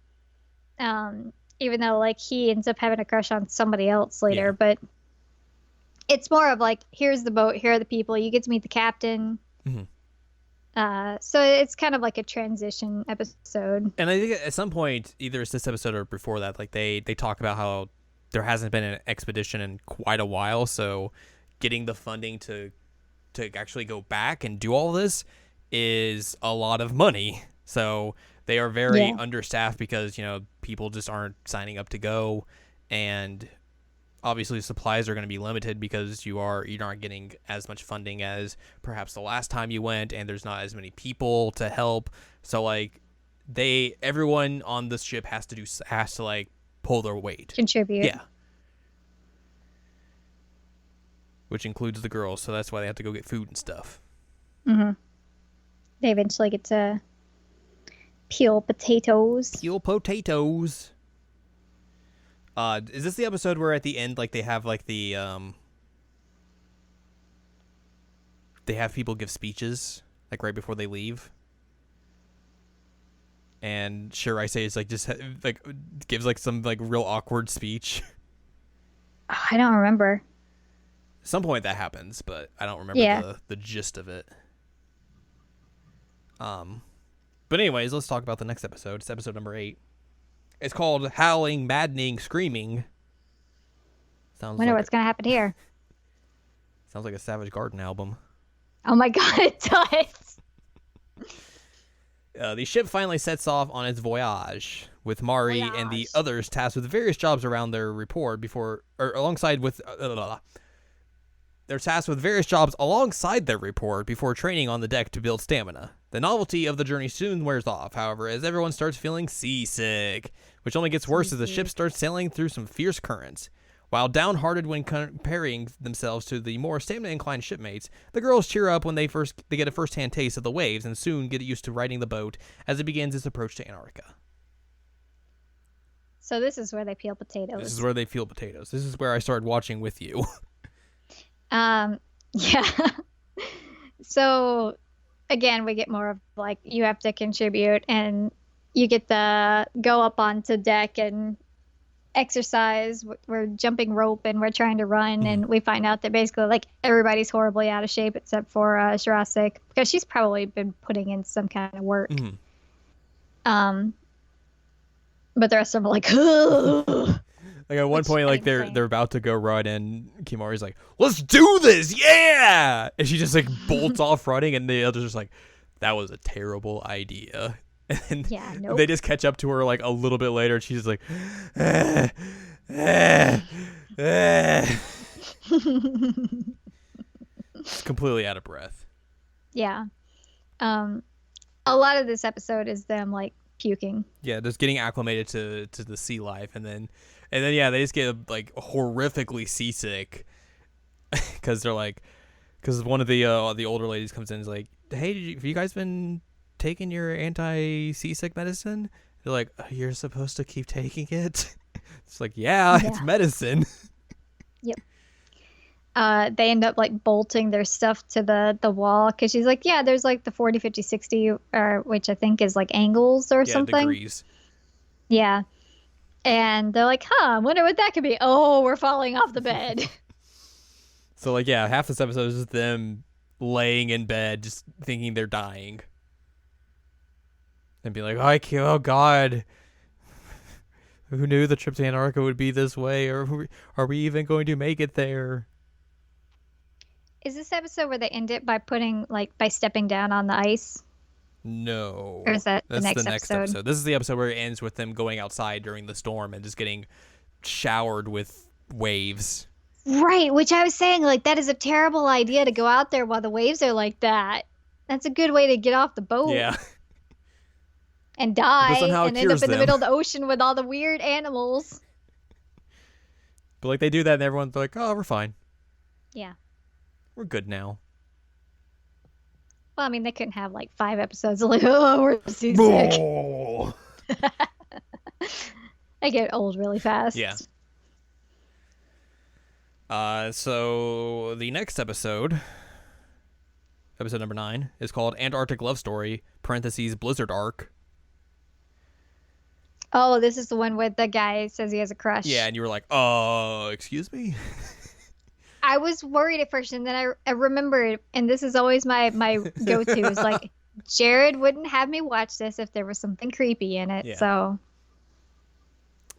Even though like he ends up having a crush on somebody else later, but it's more of like, here's the boat, here are the people, you get to meet the captain. So it's kind of like a transition episode. And I think at some point, either it's this episode or before that, like they talk about how there hasn't been an expedition in quite a while, so getting the funding to actually go back and do all this is a lot of money. So they are very understaffed because, people just aren't signing up to go, and obviously supplies are going to be limited because you aren't getting as much funding as perhaps the last time you went, and there's not as many people to help. So like everyone on this ship has to like pull their weight, contribute. Yeah. Which includes the girls, so that's why they have to go get food and stuff. They eventually get to peel potatoes. Is this the episode where at the end, like, they have like the they have people give speeches like right before they leave, and Shiraise is like just like gives like some like real awkward speech? I don't remember. At some point that happens, but I don't remember the gist of it. But anyways, let's talk about the next episode. It's episode number 8. It's called Howling, Maddening, Screaming. Wonder what's going to happen here. Sounds like a Savage Garden album. Oh my god, it does! The ship finally sets off on its voyage, with Mari and the others tasked with various jobs around their report They're tasked with various jobs alongside their report before training on the deck to build stamina. The novelty of the journey soon wears off, however, as everyone starts feeling seasick, which only gets worse as the ship starts sailing through some fierce currents. While downhearted when comparing themselves to the more stamina-inclined shipmates, the girls cheer up when they get a first-hand taste of the waves and soon get used to riding the boat as it begins its approach to Antarctica. So this is where they peel potatoes. This is where they peel potatoes. This is where I started watching with you. Yeah. So again, we get more of like, you have to contribute, and you get to go up onto deck and exercise. We're jumping rope and we're trying to run, and we find out that basically like everybody's horribly out of shape except for Jurassic, because she's probably been putting in some kind of work. But the rest of them are like, ugh. Like at one point, like they're about to go run, and Kimari's like, "Let's do this, yeah!" And she just like bolts off running, and the others are just like, "That was a terrible idea." And they just catch up to her like a little bit later, and she's just like, completely out of breath. Yeah. A lot of this episode is them like puking. Yeah, just getting acclimated to the sea life, and then they just get like horrifically seasick because one of the older ladies comes in and is like, "Hey, have you guys been taking your anti-seasick medicine?" They're like, "You're supposed to keep taking it." It's like, yeah, it's medicine. Yep. they end up like bolting their stuff to the wall because she's like, yeah, there's like the 40, 50, 60, which I think is like angles or Yeah, something. degrees. Yeah. And they're like, huh, I wonder what that could be. Oh, we're falling off the bed. So like, yeah, half this episode is just them laying in bed, just thinking they're dying, and be like, oh God, who knew the trip to Antarctica would be this way, or are we even going to make it there? Is this episode where they end it by putting like by stepping down on the ice? No. Or is that That's the next episode? This is the episode where it ends with them going outside during the storm and just getting showered with waves. Right, which I was saying, like, that is a terrible idea to go out there while the waves are like that. That's a good way to get off the boat. Yeah. And die somehow and end up in the them. middle of the ocean with all the weird animals. But like they do that and everyone's like, oh, we're fine. Yeah. We're good now. Well, I mean, they couldn't have like 5 episodes of like, oh, we're seasick. They get old really fast. Yeah. So the next episode number 9, is called Antarctic Love Story, parentheses, Blizzard Arc. Oh, this is the one where the guy says he has a crush. Yeah, and you were like, excuse me? I was worried at first, and then I remembered, and this is always my go-to, is like, Jared wouldn't have me watch this if there was something creepy in it, so...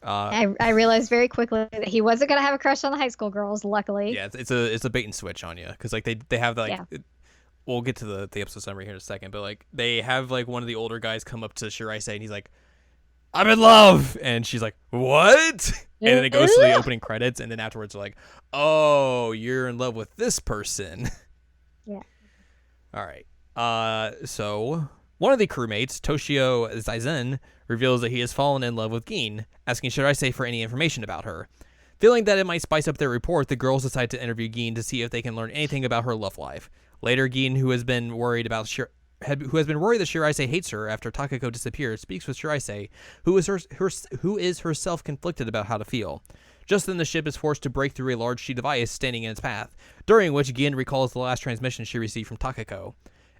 I realized very quickly that he wasn't gonna have a crush on the high school girls. Luckily, yeah, it's a bait and switch on you because like they have like we'll get to the episode summary here in a second, but like they have like one of the older guys come up to Shiraise and he's like, "I'm in love," and she's like, "What?" And then it goes to the opening credits, and then afterwards they're like, "Oh, you're in love with this person." Yeah. All right. So one of the crewmates, Toshio Zaizen, reveals that he has fallen in love with Gin, asking Shiraise for any information about her. Feeling that it might spice up their report, the girls decide to interview Gin to see if they can learn anything about her love life. Later, Gin, who has been worried that Shiraise hates her after Takako disappeared, speaks with Shiraise, who is herself conflicted about how to feel. Just then, the ship is forced to break through a large sheet of ice standing in its path, during which Gin recalls the last transmission she received from Takako.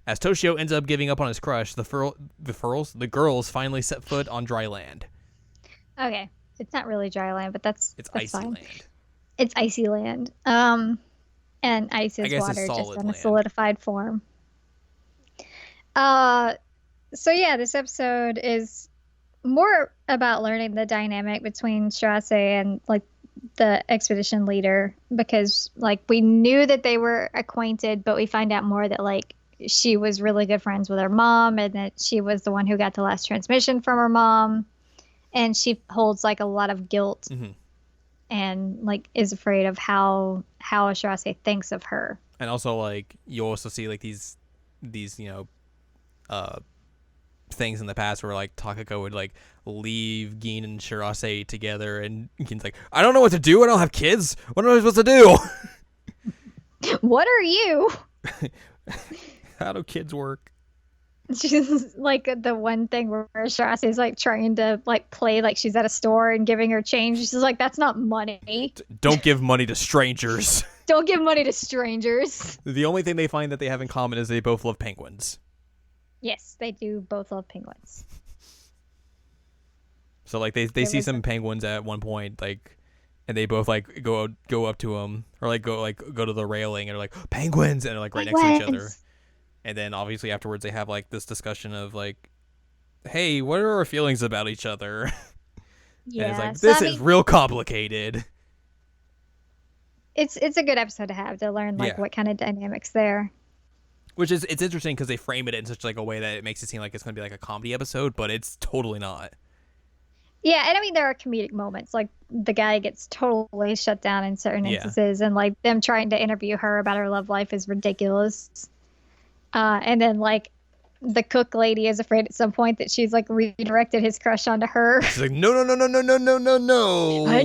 As Toshio ends up giving up on his crush, the girls finally set foot on dry land. Okay, it's not really dry land, but that's icy fine. land. It's icy land. And ice is water, just in a solidified form. So yeah, this episode is more about learning the dynamic between Shiraise and like the expedition leader, because like we knew that they were acquainted, but we find out more that like she was really good friends with her mom, and that she was the one who got the last transmission from her mom, and she holds like a lot of guilt and like is afraid of how Shiraise thinks of her. And also like you also see like these things in the past where like Takako would like leave Gin and Shiraise together, and Gin's like, I don't know what to do, I don't have kids, what am I supposed to do? What are you? How do kids work? She's like the one thing where Shiraise is like trying to like play like she's at a store and giving her change. She's like, that's not money. Don't give money to strangers. Don't give money to strangers. The only thing they find that they have in common is they both love penguins. Yes, they do both love penguins. So like they see some penguins at one point, like, and they both like go up to them, or like go to the railing and they're like, penguins, and they're like right next to each other. And then obviously afterwards they have like this discussion of like, hey, what are our feelings about each other? Yeah, and it's like, this is real complicated. It's a good episode to have to learn like what kind of dynamics there. Which is, it's interesting because they frame it in such like a way that it makes it seem like it's going to be like a comedy episode, but it's totally not. Yeah, and I mean there are comedic moments, like the guy gets totally shut down in certain instances, and like them trying to interview her about her love life is ridiculous. And then like the cook lady is afraid at some point that she's like redirected his crush onto her. She's like, no. It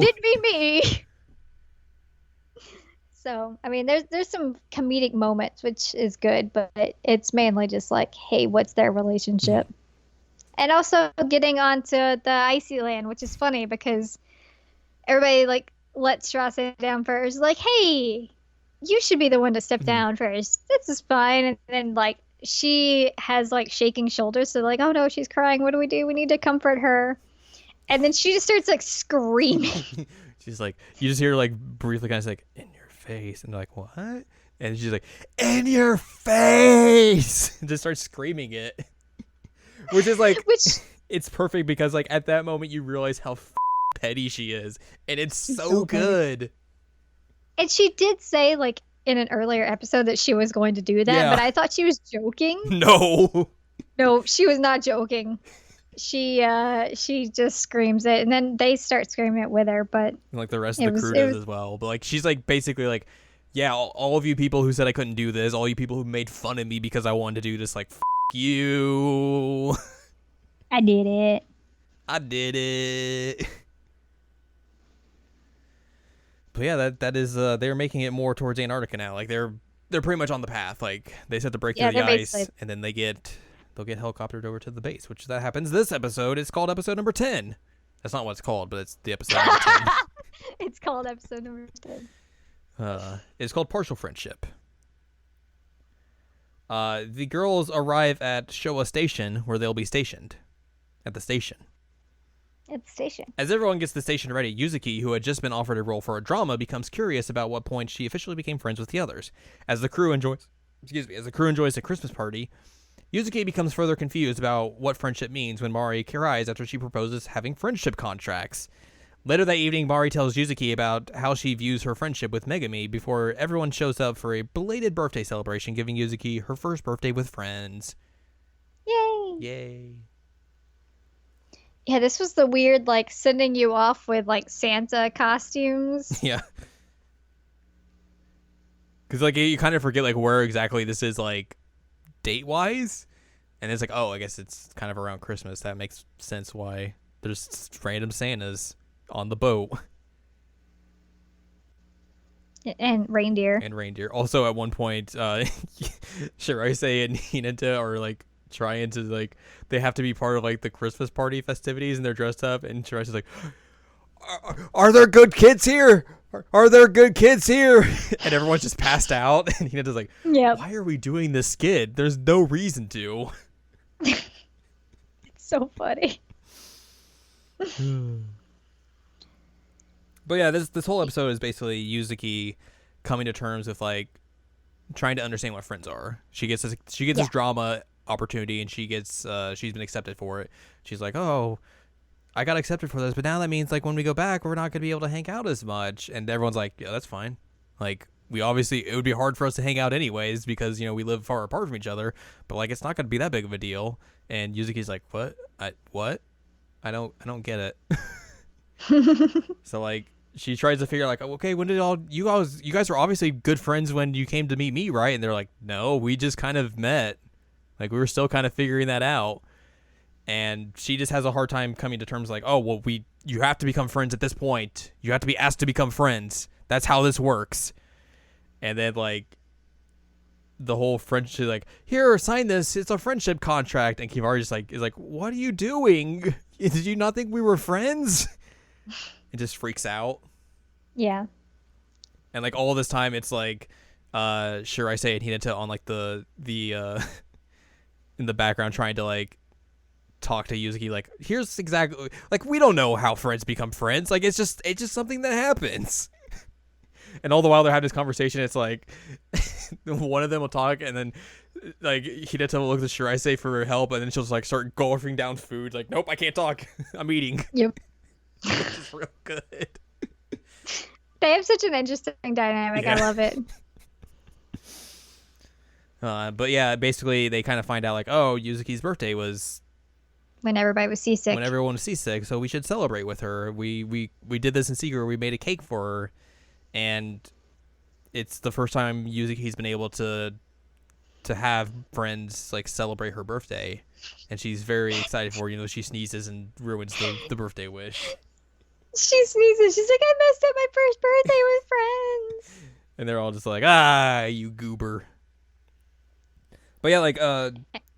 didn't be me. So, I mean, there's some comedic moments, which is good, but it's mainly just like, hey, what's their relationship? And also getting onto the icy land, which is funny because everybody like lets Shiraise down first, like, hey, you should be the one to step down first. This is fine. And then like she has like shaking shoulders, so like, oh no, she's crying. What do? We need to comfort her. And then she just starts like screaming. She's like, you just hear like briefly kind of like, in your face, and they're like, what? And she's like, in your face, and just starts screaming it, which is like, it's perfect because like at that moment you realize how petty she is, and it's so good. And she did say like in an earlier episode that she was going to do that, but I thought she was joking. No, she was not joking. She just screams it, and then they start screaming it with her. But and, like the rest of the crew does as well. But like she's like basically like, yeah, all of you people who said I couldn't do this, all you people who made fun of me because I wanted to do this, like, you. I did it. I did it. But yeah, that is they're making it more towards Antarctica now. Like they're pretty much on the path. Like they set the break through the ice, and then they'll get helicoptered over to the base, which that happens this episode. It's called episode number 10. That's not what it's called, but it's the episode number 10. It's called episode number 10. It's called Partial Friendship. The girls arrive at Showa Station, where they'll be stationed. At the station. At the station. As everyone gets the station ready, Yuzuki, who had just been offered a role for a drama, becomes curious about what point she officially became friends with the others. As the crew enjoys a Christmas party, Yuzuki becomes further confused about what friendship means when Mari cries after she proposes having friendship contracts. Later that evening, Mari tells Yuzuki about how she views her friendship with Megami before everyone shows up for a belated birthday celebration, giving Yuzuki her first birthday with friends. Yay! Yay. Yeah, this was the weird, like, sending you off with, like, Santa costumes. Yeah. Because, like, you kind of forget, like, where exactly this is, like, date-wise. And it's like, oh, I guess it's kind of around Christmas. That makes sense why there's random Santas on the boat. And reindeer. Also, at one point, Shiraise and Hinata are, like, trying to, like, they have to be part of, like, the Christmas party festivities, and they're dressed up, and Shiraise's like, are there good kids here? Are there good kids here? And everyone's just passed out, and Hinata's like, why are we doing this skit? There's no reason to. It's so funny. But yeah, this whole episode is basically Yuzuki coming to terms with, like, trying to understand what friends are. She gets this drama opportunity, and she's been accepted for it. She's like, oh, I got accepted for this, but now that means, like, when we go back, we're not gonna be able to hang out as much. And everyone's like, yeah, that's fine. Like, it would be hard for us to hang out anyways because, you know, we live far apart from each other, but, like, it's not gonna be that big of a deal. And Yuzuki's like, what? I don't get it. So, like, she tries to figure out, like, okay, when did you guys were obviously good friends when you came to meet me, right? And they're like, no, we just kind of met. Like, we were still kind of figuring that out. And she just has a hard time coming to terms like, oh, well, you have to become friends at this point. You have to be asked to become friends. That's how this works. And then, like, the whole friendship, like, here, sign this. It's a friendship contract. And Kivari just, like, is like, what are you doing? Did you not think we were friends? It just freaks out. Yeah. And, like, all this time, it's, like, Shiraise and Hinata on, like, the in the background trying to, like, talk to Yuzuki, like, here's exactly, like, we don't know how friends become friends. Like, it's just something that happens. And all the while they're having this conversation, it's like one of them will talk, and then, like, Hinata will look at Shiraise for help, and then she'll just, like, start gorfing down food. Like, nope, I can't talk. I'm eating. Yep. Which is real good. They have such an interesting dynamic. Yeah. I love it. But yeah, basically they kind of find out, like, oh, Yuzuki's birthday was when everybody was seasick. When everyone was seasick, so we should celebrate with her. We did this in secret. We made a cake for her, and it's the first time Yuzuki's been able to have friends, like, celebrate her birthday, and she's very excited for her. You know, she sneezes and ruins the birthday wish. She sneezes. She's like, I messed up my first birthday with friends. And they're all just like, ah, you goober. But yeah, like,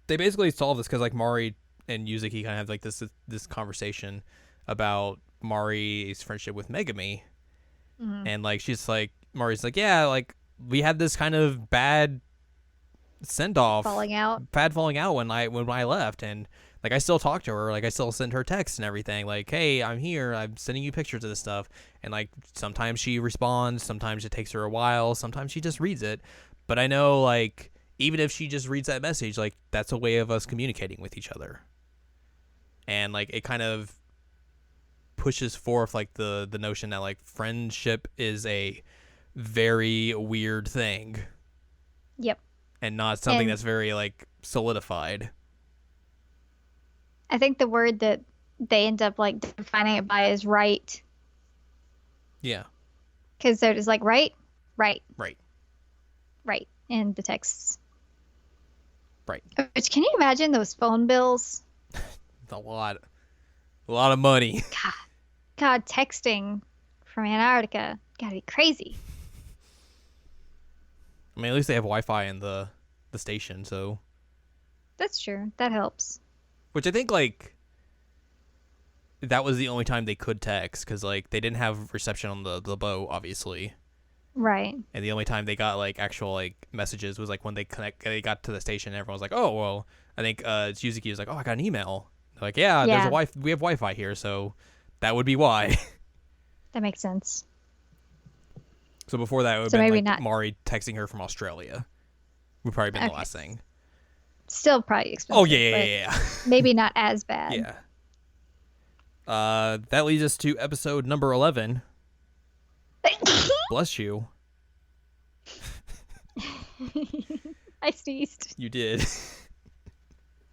they basically solve this because, like, Mari and Yuzuki kind of have, like, this conversation about Mari's friendship with Megami. Mm-hmm. And, like, she's like, Mari's like, yeah, like, we had this kind of bad send off, falling out when I left, and like I still talk to her, like I still send her texts and everything, like, hey, I'm here, I'm sending you pictures of this stuff, and like sometimes she responds, sometimes it takes her a while, sometimes she just reads it, but I know like even if she just reads that message, like that's a way of us communicating with each other, and like it kind of pushes forth like the notion that like friendship is a very weird thing. Yep. And not something that's very like solidified. I think the word that they end up like defining it by is right. Yeah. Because they're just like right in the texts. Right. Which, can you imagine those phone bills? A lot of money. God, texting from Antarctica gotta be crazy. I mean, at least they have Wi-Fi in the station, so. That's true. That helps. Which I think, like, that was the only time they could text, because, like, they didn't have reception on the boat, obviously. Right. And the only time they got, like, actual, like, messages was, like, when they got to the station, and everyone was like, oh, well, I think Yuzuki was like, oh, I got an email. They're like, yeah, we have Wi-Fi here, so that would be why. That makes sense. So before that, it would have been like Mari texting her from Australia. Would probably been the last thing. Still probably expensive. Oh, yeah. Maybe not as bad. Yeah. That leads us to episode number 11. Bless you. I sneezed. You did.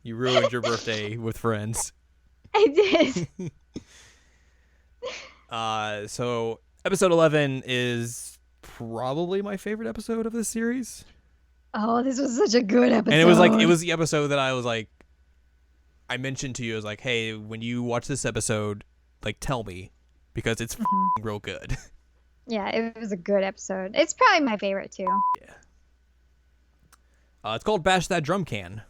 You ruined your birthday with friends. I did. So episode 11 is probably my favorite episode of this series. Oh, this was such a good episode. And it was the episode that I was like, I mentioned to you, I was like, hey, when you watch this episode, like, tell me, because it's real good. Yeah, it was a good episode. It's probably my favorite too. Yeah. It's called Bash That Drum Can.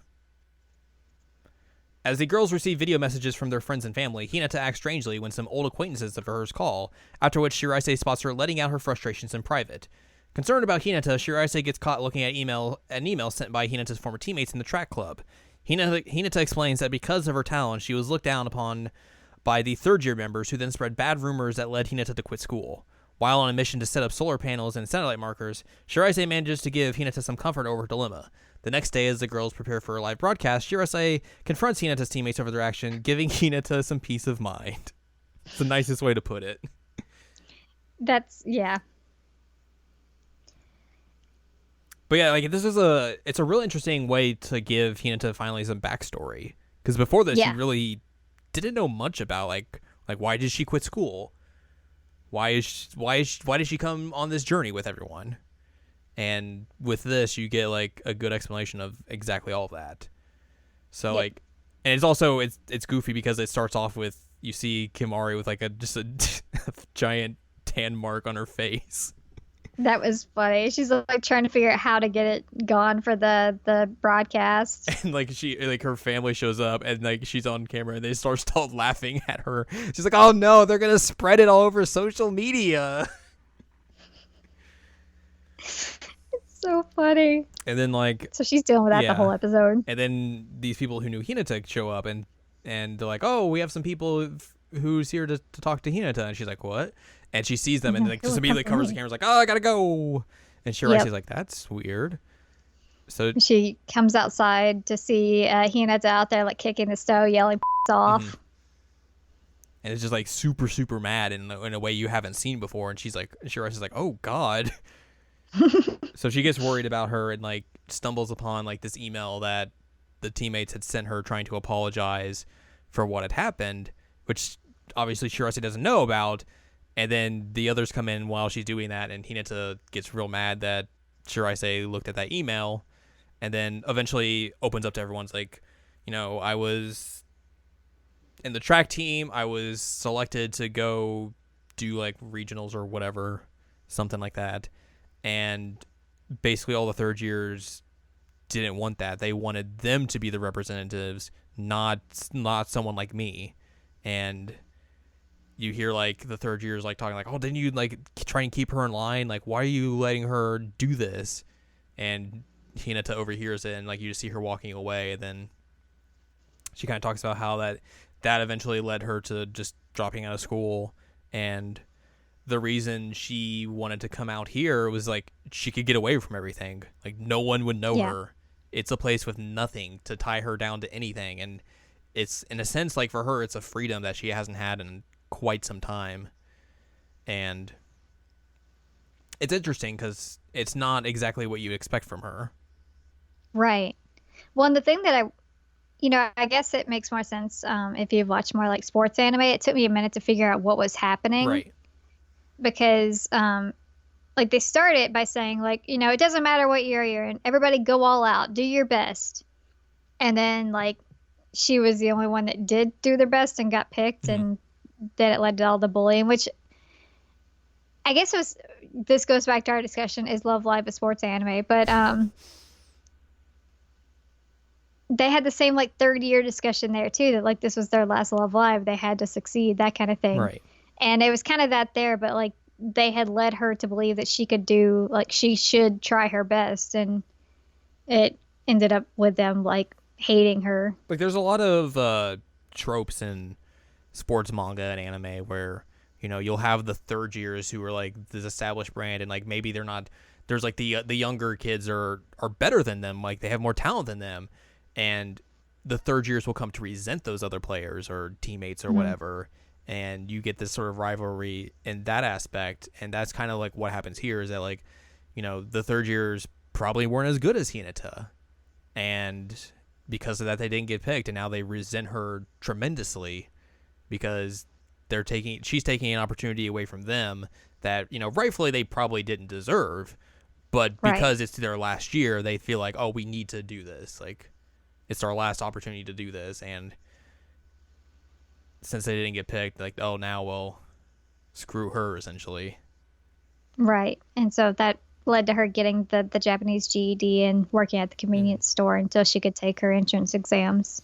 As the girls receive video messages from their friends and family, Hinata acts strangely when some old acquaintances of hers call, after which Shiraise spots her letting out her frustrations in private. Concerned about Hinata, Shiraise gets caught looking at an email sent by Hinata's former teammates in the track club. Hinata explains that because of her talent, she was looked down upon by the third-year members, who then spread bad rumors that led Hinata to quit school. While on a mission to set up solar panels and satellite markers, Shiraise manages to give Hinata some comfort over her dilemma. The next day, as the girls prepare for a live broadcast, Shiraise confronts Hinata's teammates over their action, giving Hinata some peace of mind. It's the nicest way to put it. Yeah. But yeah, like it's a real interesting way to give Hinata finally some backstory. Because before this, she really didn't know much about like why did she quit school? Why did she come on this journey with everyone? And with this, you get like a good explanation of exactly all of that. So like, and it's also it's goofy because it starts off with you see Kimari with like just a giant tan mark on her face. That was funny. She's like trying to figure out how to get it gone for the broadcast. And like her family shows up and like she's on camera and they start laughing at her. She's like, "Oh no, they're gonna spread it all over social media." It's so funny. And then like, so she's dealing with that the whole episode. And then these people who knew Hinata show up and they're like, "Oh, we have some people who's here to talk to Hinata," and she's like, "What?" And she sees them and like just immediately covers the camera, like, "Oh, I gotta go." And Shiraise's like, "That's weird." So she comes outside to see Hinata out there like kicking the stove, yelling off. Mm-hmm. And it's just like super, super mad in a way you haven't seen before. And Shiraise's like, "Oh God." So she gets worried about her and like stumbles upon like this email that the teammates had sent her trying to apologize for what had happened, which obviously Shiraise doesn't know about. And then the others come in while she's doing that, and Hinata gets real mad that Shiraise looked at that email, and then eventually opens up to everyone's like, you know, I was in the track team, I was selected to go do like regionals or whatever, something like that. And basically all the third years didn't want that. They wanted them to be the representatives, not someone like me. And you hear like the third years like talking like, oh, didn't you like try and keep her in line? Like, why are you letting her do this? And Hinata overhears it, and like you just see her walking away, and then she kind of talks about how that eventually led her to just dropping out of school, and the reason she wanted to come out here was like she could get away from everything. Like no one would know her. It's a place with nothing to tie her down to anything, and it's in a sense like for her it's a freedom that she hasn't had in quite some time. And it's interesting because it's not exactly what you expect from her. Right. Well, and the thing that I guess it makes more sense if you've watched more like sports anime. It took me a minute to figure out what was happening. Right. Because like they started by saying like, it doesn't matter what year you're in, everybody go all out, do your best. And then like she was the only one that did do their best and got picked, and then it led to all the bullying, which I guess this goes back to our discussion, is Love Live a sports anime, but they had the same like third year discussion there too, that like this was their last Love Live, they had to succeed, that kind of thing. Right. And it was kind of that there, but like they had led her to believe that she could do, like she should try her best, and it ended up with them like hating her. Like there's a lot of tropes in sports manga and anime where, you'll have the third years who are like this established brand, and like maybe they're not, there's like the younger kids are better than them, like they have more talent than them, and the third years will come to resent those other players or teammates or whatever. And you get this sort of rivalry in that aspect, and that's kind of like what happens here, is that like, the third years probably weren't as good as Hinata, and because of that they didn't get picked, and now they resent her tremendously because she's taking an opportunity away from them that, rightfully they probably didn't deserve, but because it's their last year, they feel like, oh, we need to do this, like it's our last opportunity to do this, and since they didn't get picked, like, oh, now, well, screw her, essentially. Right. And so that led to her getting the Japanese GED and working at the convenience store until she could take her entrance exams.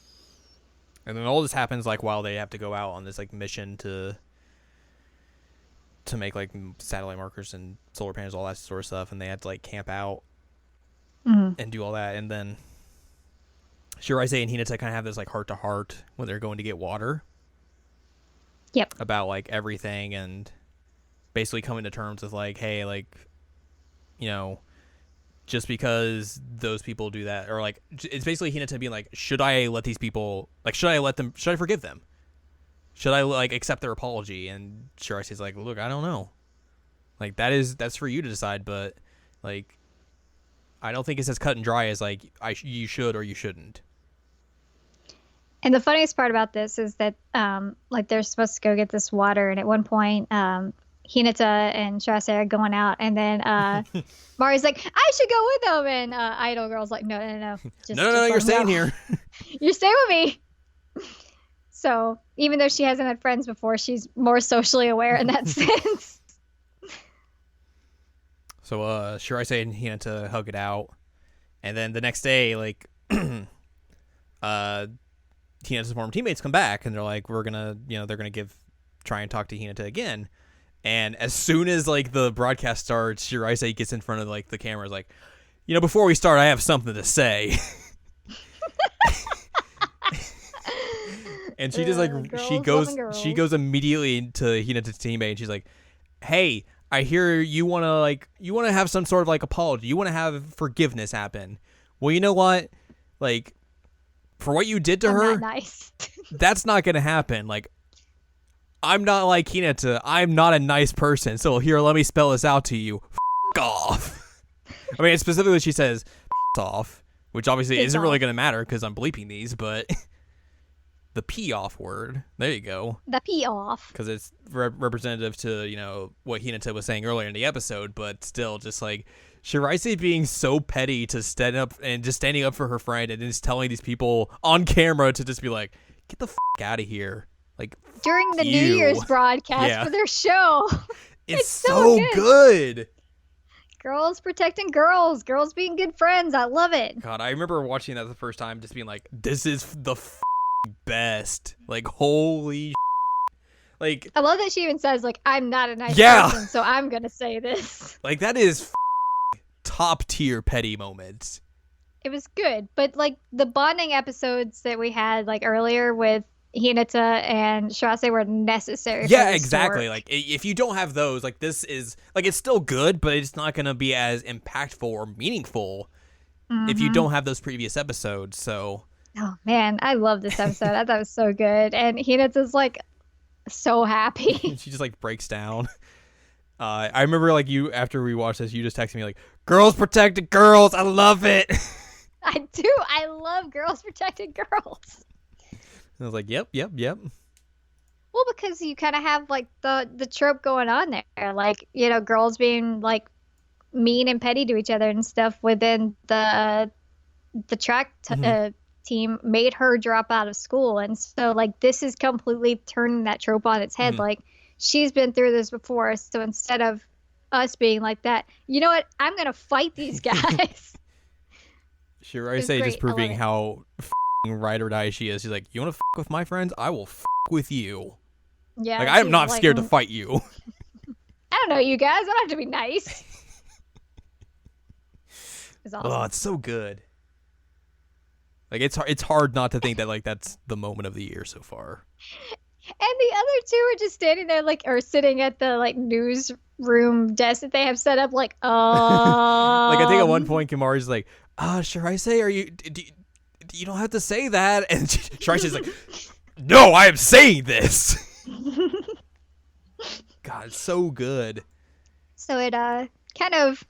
And then all this happens, like, while they have to go out on this, like, mission to make, like, satellite markers and solar panels, all that sort of stuff, and they had to, like, camp out and do all that. And then Shiraise and Hinata kind of have this, like, heart-to-heart when they're going to get water. Yep. About like everything, and basically coming to terms with like, hey, like, just because those people do that, or like it's basically Hinata being like, should I let these people, like, should I forgive them? Should I like accept their apology? And Shiraise's like, look, I don't know. Like that's for you to decide, but like I don't think it's as cut and dry as like you should or you shouldn't. And the funniest part about this is that, like, they're supposed to go get this water, and at one point, Hinata and Shirase are going out, and then Mari's like, I should go with them, and Idol Girl's like, no. No, you're staying here. You're staying with me. So, even though she hasn't had friends before, she's more socially aware in that sense. So, Shirase and Hinata hug it out, and then the next day, like, Hinata's former teammates come back, and they're like, we're gonna, they're gonna try and talk to Hinata again. And as soon as like the broadcast starts, Shiraise gets in front of like the camera, is like, before we start, I have something to say. And she just like she goes immediately to Hinata's teammate, and she's like, hey, I hear you want to have some sort of like apology, you want to have forgiveness happen. Well, you know what, like, for what you did to her, nice. That's not going to happen. Like, I'm not like Hinata. I'm not a nice person. So here, let me spell this out to you. F*** off. I mean, specifically she says F*** off, which obviously isn't really going to matter because I'm bleeping these, but the P off word. There you go. The P off. Because it's representative to, what Hinata was saying earlier in the episode, but still just like Shiraise being so petty to stand up and just standing up for her friend and just telling these people on camera to just be like, get the f*** out of here. Like, during the New Year's broadcast for their show. It's so good. Girls protecting girls. Girls being good friends. I love it. God, I remember watching that the first time just being like, this is the best. Like, holy Like, I love that she even says, like, I'm not a nice Yeah. person, so I'm gonna say this. like that is top tier petty moments. It was good, but like the bonding episodes that we had like earlier with Hinata and Shirase were necessary. Yeah, for this exactly. to work. Like if you don't have those, like this is like it's still good, but it's not gonna be as impactful or meaningful if you don't have those previous episodes. So Oh man, I love this episode. I thought it was so good, and Hinata's like so happy. she just like breaks down. I remember like you after we watched this, you just texted me like, "Girls protected girls, I love it." I do. I love girls protecting girls. I was like, "Yep." Well, because you kind of have like the trope going on there, like girls being like mean and petty to each other and stuff within the track team made her drop out of school, and so like this is completely turning that trope on its head. Like she's been through this before, so instead of us being like that, you know what? I'm gonna fight these guys. Shirase just proving how ride or die she is. She's like, "You want to with my friends? I will with you." Yeah, like I'm not scared to fight you. I don't know, you guys. I don't have to be nice. It's awesome. Oh, it's so good. Like it's hard not to think that like that's the moment of the year so far. And the other two are just standing there, like, or sitting at the like newsroom desk that they have set up, like, like I think at one point Kimari's like, Shirase, are you? You don't have to say that, and Shiraise's like, "No, I am saying this." God, it's so good. So it kind of,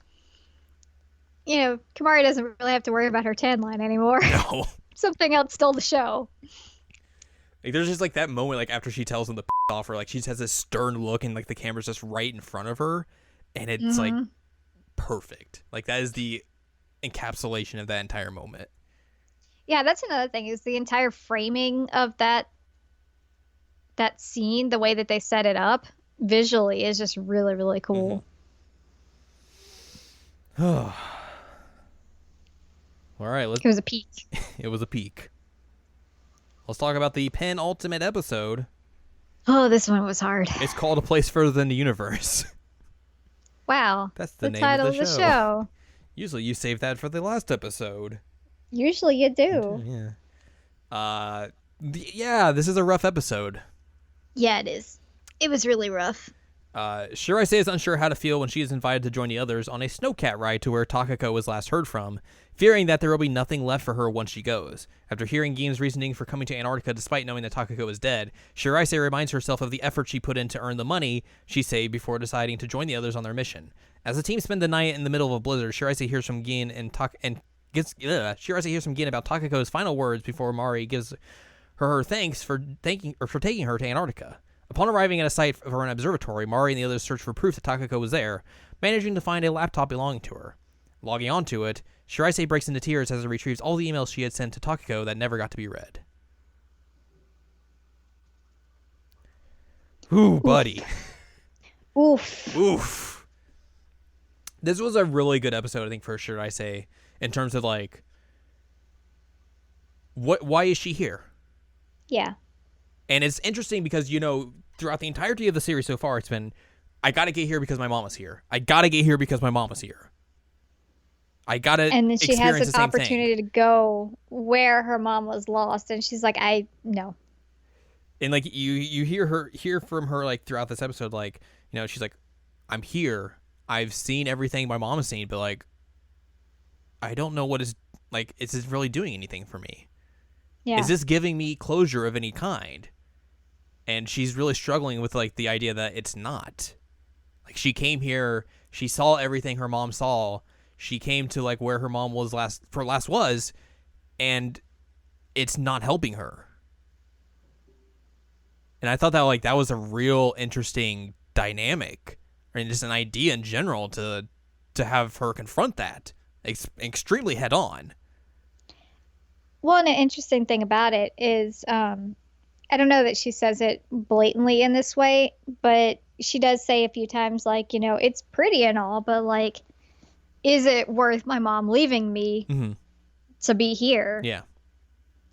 Kimari doesn't really have to worry about her tan line anymore. No. Something else stole the show. Like there's just like that moment like after she tells him to off her, like she just has this stern look and like the camera's just right in front of her, and it's like perfect. Like that is the encapsulation of that entire moment. Yeah, that's another thing is the entire framing of that scene, the way that they set it up visually is just really, really cool. All right, it was a peak. It was a peak. Let's talk about the penultimate episode. Oh, this one was hard. It's called A Place Further Than the Universe. Wow. That's the name title of the show. Usually you save that for the last episode. Usually you do. Yeah. Yeah, this is a rough episode. Yeah, it is. It was really rough. Shirase is unsure how to feel when she is invited to join the others on a snowcat ride to where Takako was last heard from, fearing that there will be nothing left for her once she goes. After hearing Gein's reasoning for coming to Antarctica despite knowing that Takako is dead, Shirase reminds herself of the effort she put in to earn the money she saved before deciding to join the others on their mission. As the team spend the night in the middle of a blizzard, Shirase hears from Gein Shirase hears from Gein about Takako's final words before Mari gives her thanks for taking her to Antarctica. Upon arriving at a site for an observatory, Mari and the others search for proof that Takako was there, managing to find a laptop belonging to her. Logging onto it, Shirase breaks into tears as it retrieves all the emails she had sent to Takako that never got to be read. Ooh, buddy. Oof. This was a really good episode, I think, for Shirase, in terms of, like, why is she here? Yeah. And it's interesting because, throughout the entirety of the series so far, it's been, I gotta get here because my mom was here. I gotta get here because my mom was here. I gotta And then she has this opportunity to go where her mom was lost, and she's like, no. And like you hear from her like throughout this episode, like, she's like, I'm here. I've seen everything my mom has seen, but like, I don't know what is this really doing anything for me? Yeah. Is this giving me closure of any kind? And she's really struggling with like the idea that it's not. Like she came here, she saw everything her mom saw. She came to like where her mom was last was, and it's not helping her. And I thought that like that was a real interesting dynamic, and just an idea in general to have her confront that extremely head on. Well, and an interesting thing about it is, I don't know that she says it blatantly in this way, but she does say a few times, like, it's pretty and all, but like, is it worth my mom leaving me to be here? Yeah.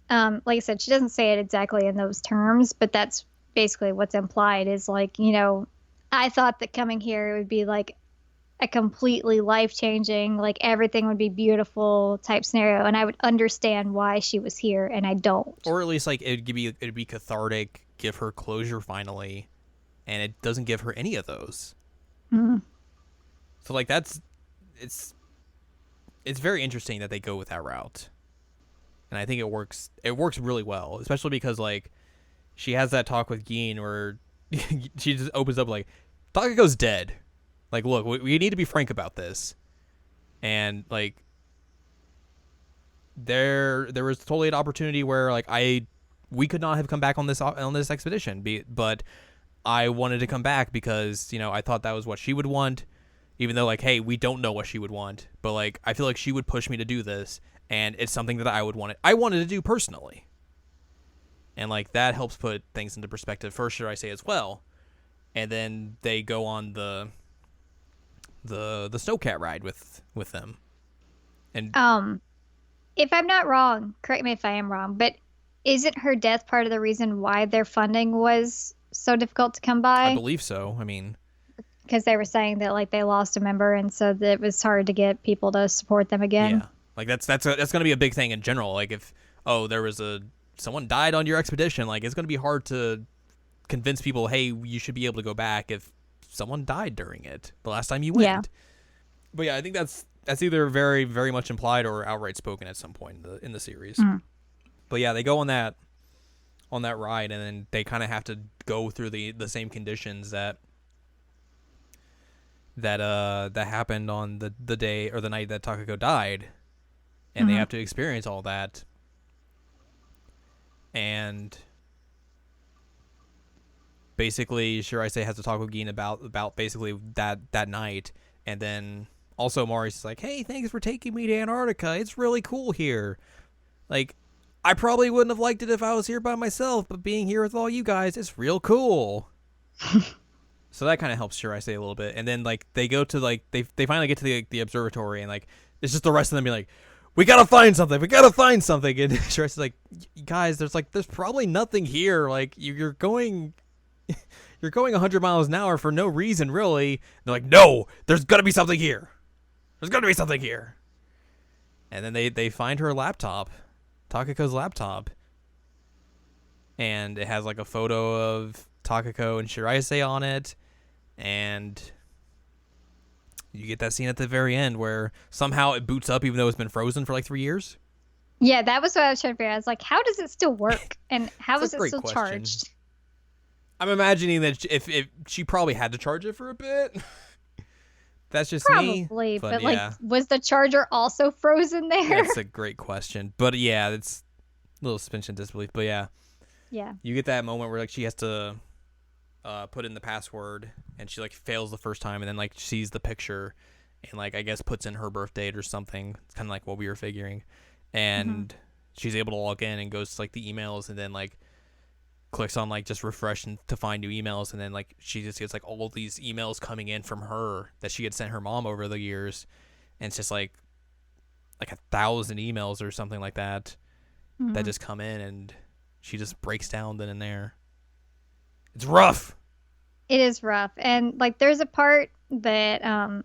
Like I said, she doesn't say it exactly in those terms, but that's basically what's implied is like, you know, I thought that coming here would be like a completely life-changing, like everything would be beautiful type scenario, and I would understand why she was here, and I don't. Or at least like it'd be cathartic, give her closure finally, and it doesn't give her any of those. Mm. So like it's very interesting that they go with that route, and I think it works. It works really well, especially because like she has that talk with Gin where she just opens up like, Takako's dead. Like, look, we need to be frank about this, and like there was totally an opportunity where like we could not have come back on this expedition, but I wanted to come back because, you know, I thought that was what she would want, even though like, hey, we don't know what she would want, but like I feel like she would push me to do this, and it's something that I wanted to do personally, and like that helps put things into perspective for sure, I say, as well. And then they go on the snowcat ride with them, and If I'm not wrong, correct me if I am wrong, but isn't her death part of the reason why their funding was so difficult to come I by? believe so. I mean, Because they were saying that like they lost a member, and so that it was hard to get people to support them again. yeah, like that's going to be a big thing in general. Like if there was someone died on your expedition, like it's going to be hard to convince people, hey, you should be able to go back if someone died during it the last time you went. Yeah. But yeah, I think that's either very, very much implied or outright spoken at some point in the series. Mm. But yeah, they go on that ride, and then they kind of have to go through the same conditions that happened on the day or the night that Takako died, and they have to experience all that. And basically, Shiraise has to talk with Gin about basically that night, and then also Mari's like, hey, thanks for taking me to Antarctica. It's really cool here. Like, I probably wouldn't have liked it if I was here by myself, but being here with all you guys, it's real cool. So that kind of helps Shiraise a little bit. And then like they go to like they finally get to the observatory, and like it's just the rest of them being like, we gotta find something. And Shiraise's like, guys, there's probably nothing here. Like you're going 100 miles an hour for no reason, really. And they're like, no, there's gotta be something here. There's gotta be something here. And then they find her laptop, Takako's laptop, and it has like a photo of Takako and Shiraise on it, and you get that scene at the very end where somehow it boots up even though it's been frozen for like 3 years. Yeah, that was what I was trying to figure out. I was like, how does it still work? And how is it still question. charged? I'm imagining that if she probably had to charge it for a bit. That's just Probably, me. but yeah. Like, was the charger also frozen there? That's a great question. But yeah, it's a little suspension of disbelief. But yeah. Yeah. You get that moment where like she has to put in the password, and she like fails the first time, and then like sees the picture, and like I guess puts in her birth date or something. It's kind of like what we were figuring, and she's able to log in and goes to like the emails, and then like clicks on like just refresh to find new emails, and then like she just gets like all these emails coming in from her that she had sent her mom over the years, and it's just like 1,000 emails or something like that that just come in, and she just breaks down then and there. It's rough. It is rough. And like there's a part that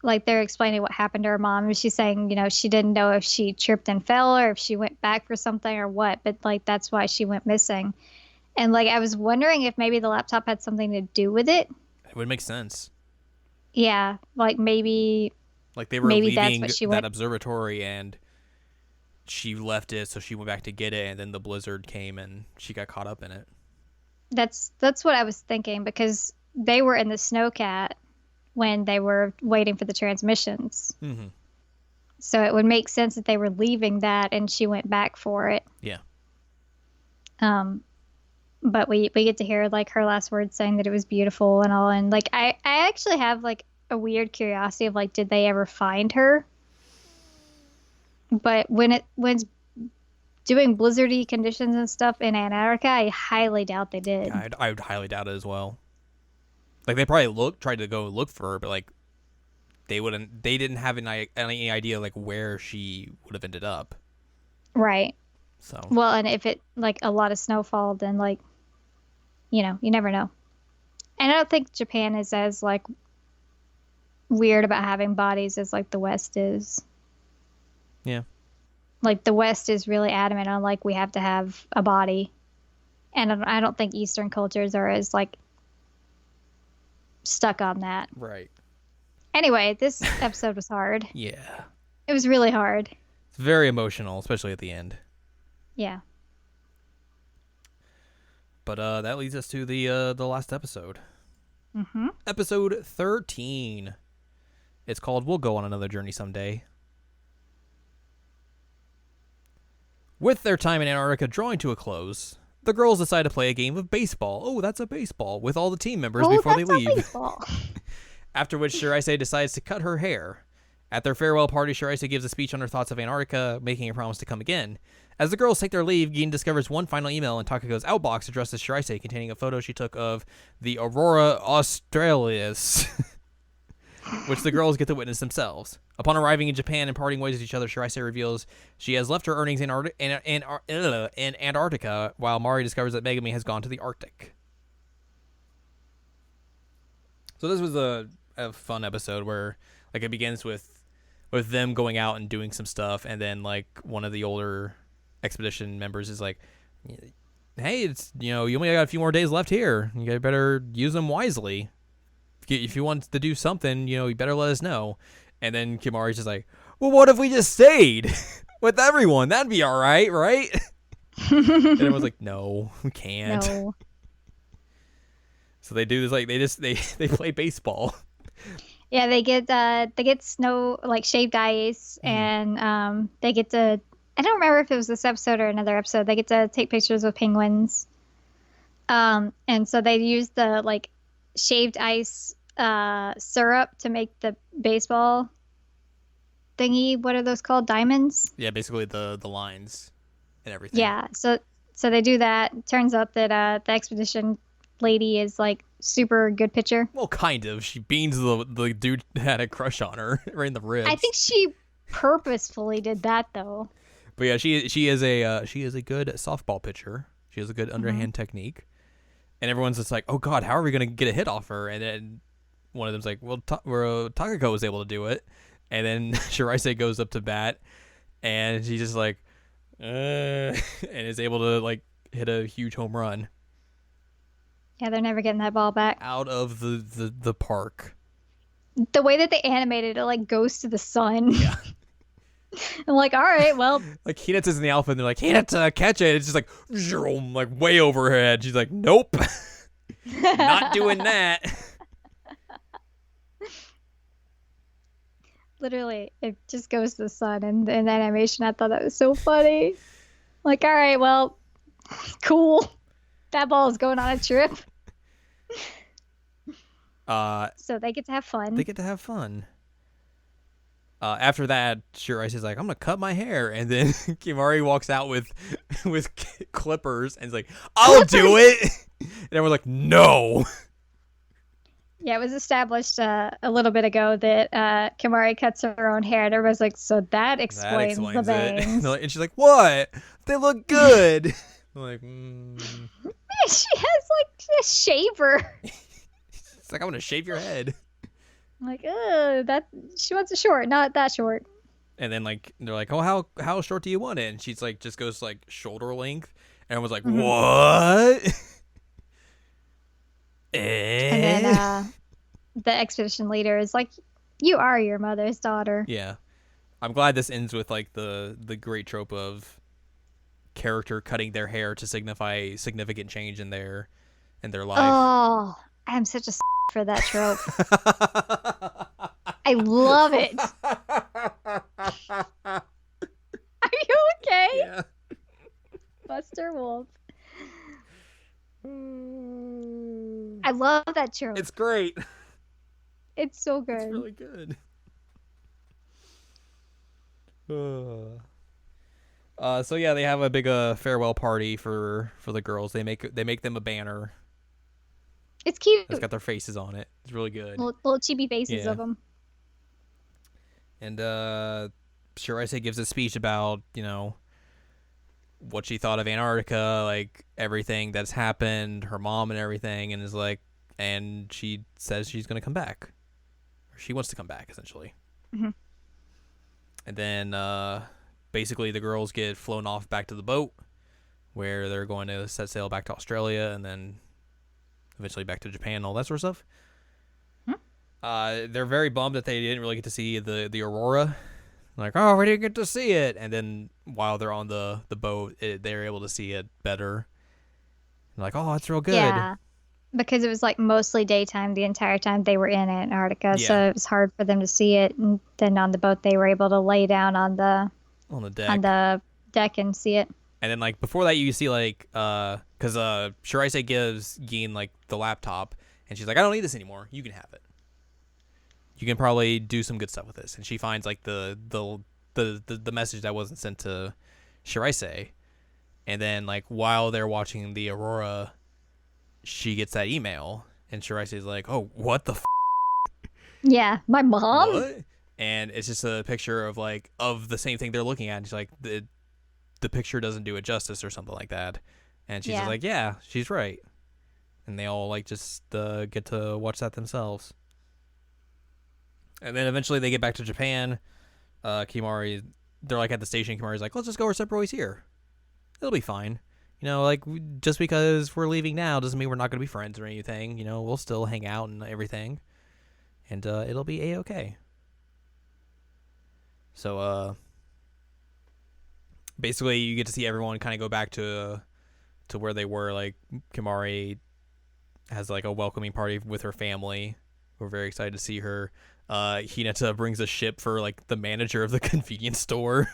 like they're explaining what happened to her mom, and she's saying, you know, she didn't know if she tripped and fell or if she went back for something or what, but like that's why she went missing. And like I was wondering if maybe the laptop had something to do with it. It would make sense. Yeah, like maybe like they were leaving that observatory, and she left it, so she went back to get it, and then the blizzard came and she got caught up in it. That's what I was thinking, because they were in the snowcat when they were waiting for the transmissions. So it would make sense that they were leaving that and she went back for it. Yeah. But we get to hear like her last words saying that it was beautiful and all, and like I actually have like a weird curiosity of like, did they ever find her? But when it's doing blizzardy conditions and stuff in Antarctica, I highly doubt they did. Yeah, I would highly doubt it as well. Like they probably tried to go look for her, but like they didn't have any idea like where she would have ended up. Right. So. Well, and if it like a lot of snowfall, then like, you never know. And I don't think Japan is as like weird about having bodies as like the West is. Yeah. Like the West is really adamant on like we have to have a body, and I don't think Eastern cultures are as like stuck on that. Right. Anyway, this episode was hard. Yeah. It was really hard. It's very emotional, especially at the end. Yeah. But that leads us to the last episode. Mm-hmm. Episode 13. It's called "We'll Go on Another Journey Someday." With their time in Antarctica drawing to a close, the girls decide to play a game of baseball. Oh, that's a baseball, with all the team members before they leave. After which Shiraise decides to cut her hair. At their farewell party, Shiraise gives a speech on her thoughts of Antarctica, making a promise to come again. As the girls take their leave, Gin discovers one final email in Takako's outbox addressed to Shiraise, containing a photo she took of the Aurora Australis, which the girls get to witness themselves. Upon arriving in Japan and parting ways with each other, Shiraise reveals she has left her earnings in Antarctica, while Mari discovers that Megami has gone to the Arctic. So this was a fun episode where like it begins with them going out and doing some stuff, and then like one of the older expedition members is like, hey, it's you only got a few more days left here, you better use them wisely. If you want to do something, you better let us know. And then Kimari's just like, well, what if we just stayed with everyone? That'd be all right, right? And everyone's like, no, we can't. No. So they do this, like they play baseball. Yeah, they get snow, like shaved ice, and they get to, I don't remember if it was this episode or another episode, they get to take pictures with penguins. And so they use the like shaved ice syrup to make the baseball thingy. What are those called? Diamonds? Yeah, basically the lines and everything. Yeah, so they do that. Turns out that the expedition lady is like super good pitcher. Well, kind of. She beans the dude that had a crush on her right in the ribs. I think she purposefully did that though. But yeah, she is a good softball pitcher. She has a good underhand technique. And everyone's just like, oh god, how are we gonna get a hit off her? And then one of them's like, well, Takako was able to do it. And then Shiraise goes up to bat, and she's just like, and is able to like hit a huge home run. Yeah, they're never getting that ball back. Out of the park. The way that they animated it, like goes to the sun. Yeah. I'm like, all right, well. Like Hinata's in the alpha, and they're like, Hinata, catch it. It's just like way over her head. She's like, nope, not doing that. Literally, it just goes to the sun, and in the animation, I thought that was so funny. Like, all right, well, cool. That ball is going on a trip. So they get to have fun. After that, Shirai's is like, I'm gonna cut my hair, and then Kimari walks out with clippers and is like, I'll do it. And everyone's like, no. Yeah, it was established a little bit ago that Kimari cuts her own hair, and everybody's like, so that explains the bangs. And she's like, what? They look good. I'm like, She has like a shaver. It's like, I'm gonna shave your head. I'm like, that she wants it short, not that short. And then like they're like, oh, how short do you want it? And she's like, just goes like shoulder length. And I was like, what? And then the expedition leader is like, you are your mother's daughter. Yeah. I'm glad this ends with like the great trope of character cutting their hair to signify significant change in their life. Oh, I'm such a for that trope. I love it. Are you okay? Yeah. Buster Wolf. I love that trope. It's great. It's so good. It's really good. So yeah, they have a big farewell party for the girls. They make them a banner. It's cute. It's got their faces on it. It's really good. Little chibi faces of them. And Shiraise gives a speech about, what she thought of Antarctica, like everything that's happened, her mom and everything, and is like, and she says she's gonna come back, or she wants to come back essentially. Mm-hmm. And then basically the girls get flown off back to the boat, where they're going to set sail back to Australia, and then eventually back to Japan and all that sort of stuff. They're very bummed that they didn't really get to see the aurora. Like, oh, we didn't get to see it. And then while they're on the boat, they're able to see it better. And like, oh, it's real good. Yeah, because it was like mostly daytime the entire time they were in Antarctica, Yeah. so it was hard for them to see it. And then on the boat, they were able to lay down on the deck and see it. And then like before that, you see like because Shiraise gives Gin like the laptop, and she's like, I don't need this anymore. You can have it. You can probably do some good stuff with this. And she finds like the message that wasn't sent to Shiraise. And then like while they're watching the aurora, she gets that email, and Shiraise is like, oh, what the Yeah, my mom. What? And it's just a picture of like of the same thing they're looking at. And she's like, the picture doesn't do it justice or something like that. And she's just like, yeah, she's right. And they all like just get to watch that themselves. And then eventually they get back to Japan. Kimari, they're like at the station. Kimari's like, let's just go our separate ways here. It'll be fine. You know, like just because we're leaving now doesn't mean we're not going to be friends or anything. You know, we'll still hang out and everything. And it'll be A-okay. So basically you get to see everyone kind of go back to where they were. Like Kimari has like a welcoming party with her family. We're very excited to see her. Hinata brings a ship for like the manager of the convenience store.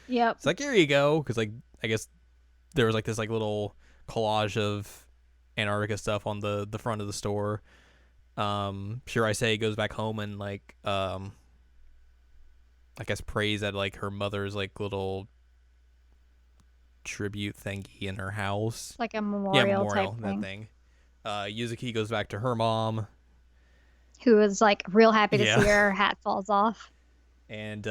Yep. It's like, here you go. Because like, I guess there was like this like little collage of Antarctica stuff on the front of the store. Shiraise goes back home and like, I guess prays at like her mother's like little tribute thingy in her house. Like a memorial type that thing. Yuzuki goes back to her mom, who was like real happy to see her hat falls off. And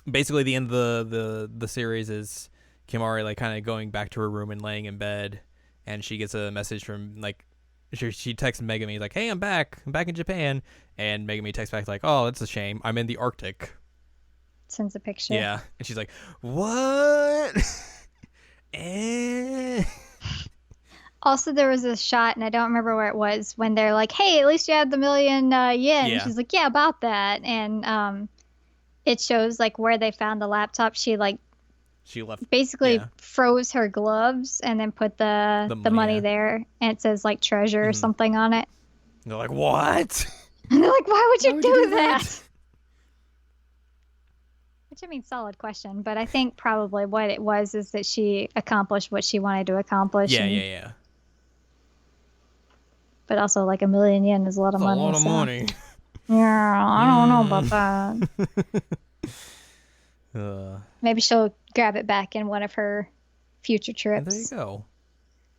basically the end of the series is Kimari like kind of going back to her room and laying in bed, and she gets a message from like she texts Megami like, hey, I'm back in Japan. And Megami texts back like, oh, that's a shame, I'm in the Arctic. Sends a picture. Yeah. And she's like, what? Also, there was a shot, and I don't remember where it was, when they're like, hey, at least you had the million yen. Yeah. She's like, yeah, about that. And it shows like where they found the laptop. She left basically froze her gloves and then put the money there, and it says like treasure or something on it. And they're like, what? And they're like, why would you do that? Which, I mean, solid question, but I think probably what it was is that she accomplished what she wanted to accomplish. Yeah. But also, like, 1 million yen is a lot of money. A lot of money. Yeah, I don't know about that. Maybe she'll grab it back in one of her future trips. There you go.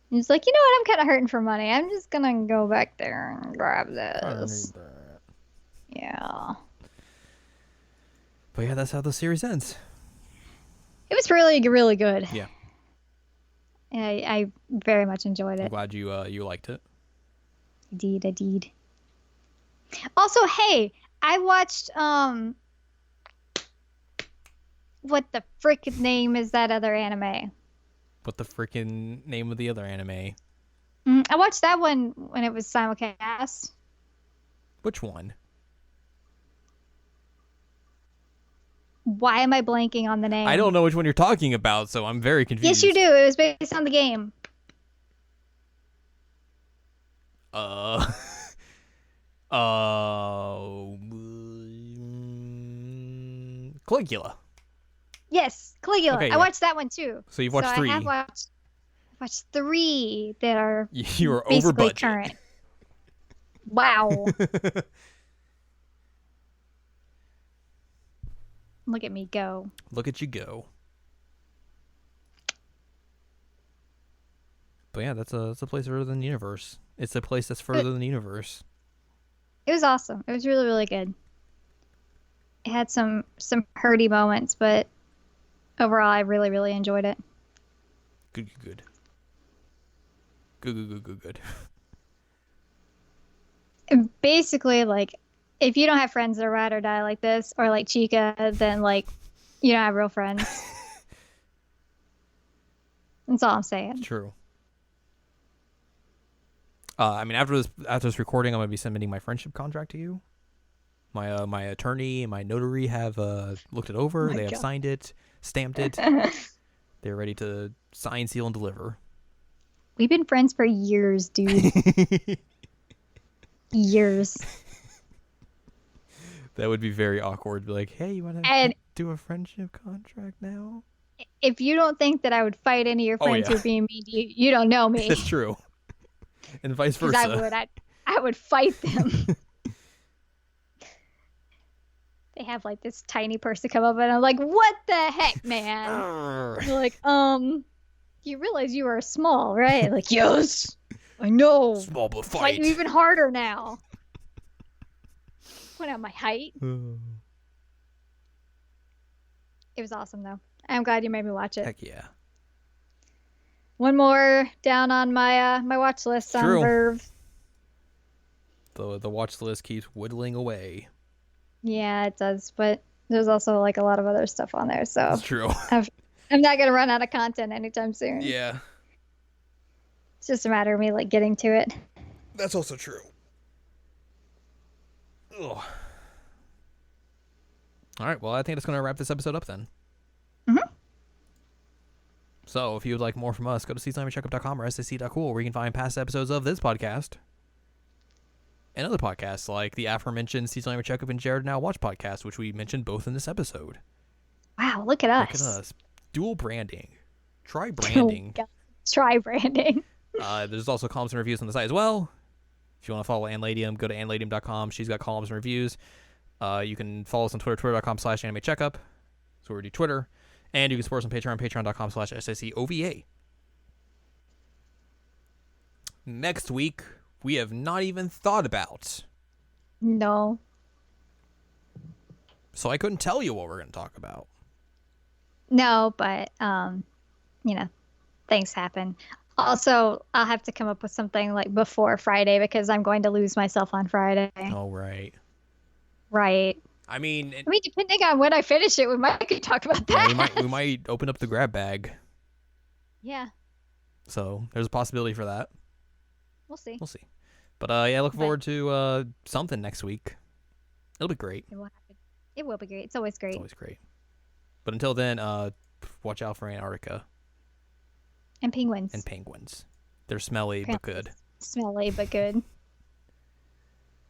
He's like, you know what? I'm kind of hurting for money. I'm just gonna go back there and grab this. Yeah. But yeah, that's how the series ends. It was really, really good. Yeah. I very much enjoyed it. I'm glad you liked it. I did. Also, hey, I watched what the frickin' name is that other anime? What the frickin' name of the other anime? I watched that one when it was simulcast. Which one? Why am I blanking on the name? I don't know which one you're talking about, so I'm very confused. Yes, you do. It was based on the game. Caligula. Yes, Caligula. Okay, I watched that one too. So you've watched 3. I have watched 3 that are you are over budget. Current. Wow. Look at me go. Look at you go. But yeah, that's a place further than the universe. It's a place that's further than the universe. It was awesome. It was really, really good. It had some hurty moments, but overall, I really, really enjoyed it. Good. Good. And basically, like, if you don't have friends that are ride or die like this, or like Chica, then like, you don't have real friends. That's all I'm saying. True. I mean, after this recording, I'm gonna be submitting my friendship contract to you. My attorney and my notary have looked it over. They have signed it, stamped it. They're ready to sign, seal, and deliver. We've been friends for years, dude. Years. That would be very awkward. Be like, hey, you want to do a friendship contract now? If you don't think that I would fight any of your friends who are being mean to you, you don't know me. That's true. And vice versa. I would fight them. They have like this tiny person come up and I'm like, what the heck, man? They're like, you realize you are small, right? Like, yes, I know. Small but fight you even harder now. Point out my height. It was awesome though. I'm glad you made me watch it. Heck yeah. One more down on my my watch list on Verve. The watch list keeps whittling away. Yeah, it does, but there's also like a lot of other stuff on there, so that's true. I'm not gonna run out of content anytime soon. Yeah. It's just a matter of me like getting to it. That's also true. Ugh. All right, well, I think that's going to wrap this episode up then. Mm-hmm. So, if you would like more from us, go to seasonalcheckup.com or sac.cool, where you can find past episodes of this podcast and other podcasts like the aforementioned Seasonal Checkup and Jared Now Watch podcast, which we mentioned both in this episode. Wow, look at us. Look at us. Dual branding. Try branding. Oh, try branding. There's also columns and reviews on the site as well. If you want to follow Ann Ladium, go to annladium.com. She's got columns and reviews. You can follow us on Twitter, twitter.com/animecheckup. That's where we do Twitter. And you can support us on Patreon, patreon.com/SACOVA. Next week, we have not even thought about. No. So I couldn't tell you what we're going to talk about. No, but, things happen. Also, I'll have to come up with something like before Friday because I'm going to lose myself on Friday. Oh, right. Right. I mean, depending on when I finish it, we might could talk about that. Yeah, we might open up the grab bag. Yeah. So there's a possibility for that. We'll see. But look forward to something next week. It'll be great. It will happen. It will be great. It's always great. But until then, watch out for Antarctica. And penguins. They're smelly but good. Smelly but good.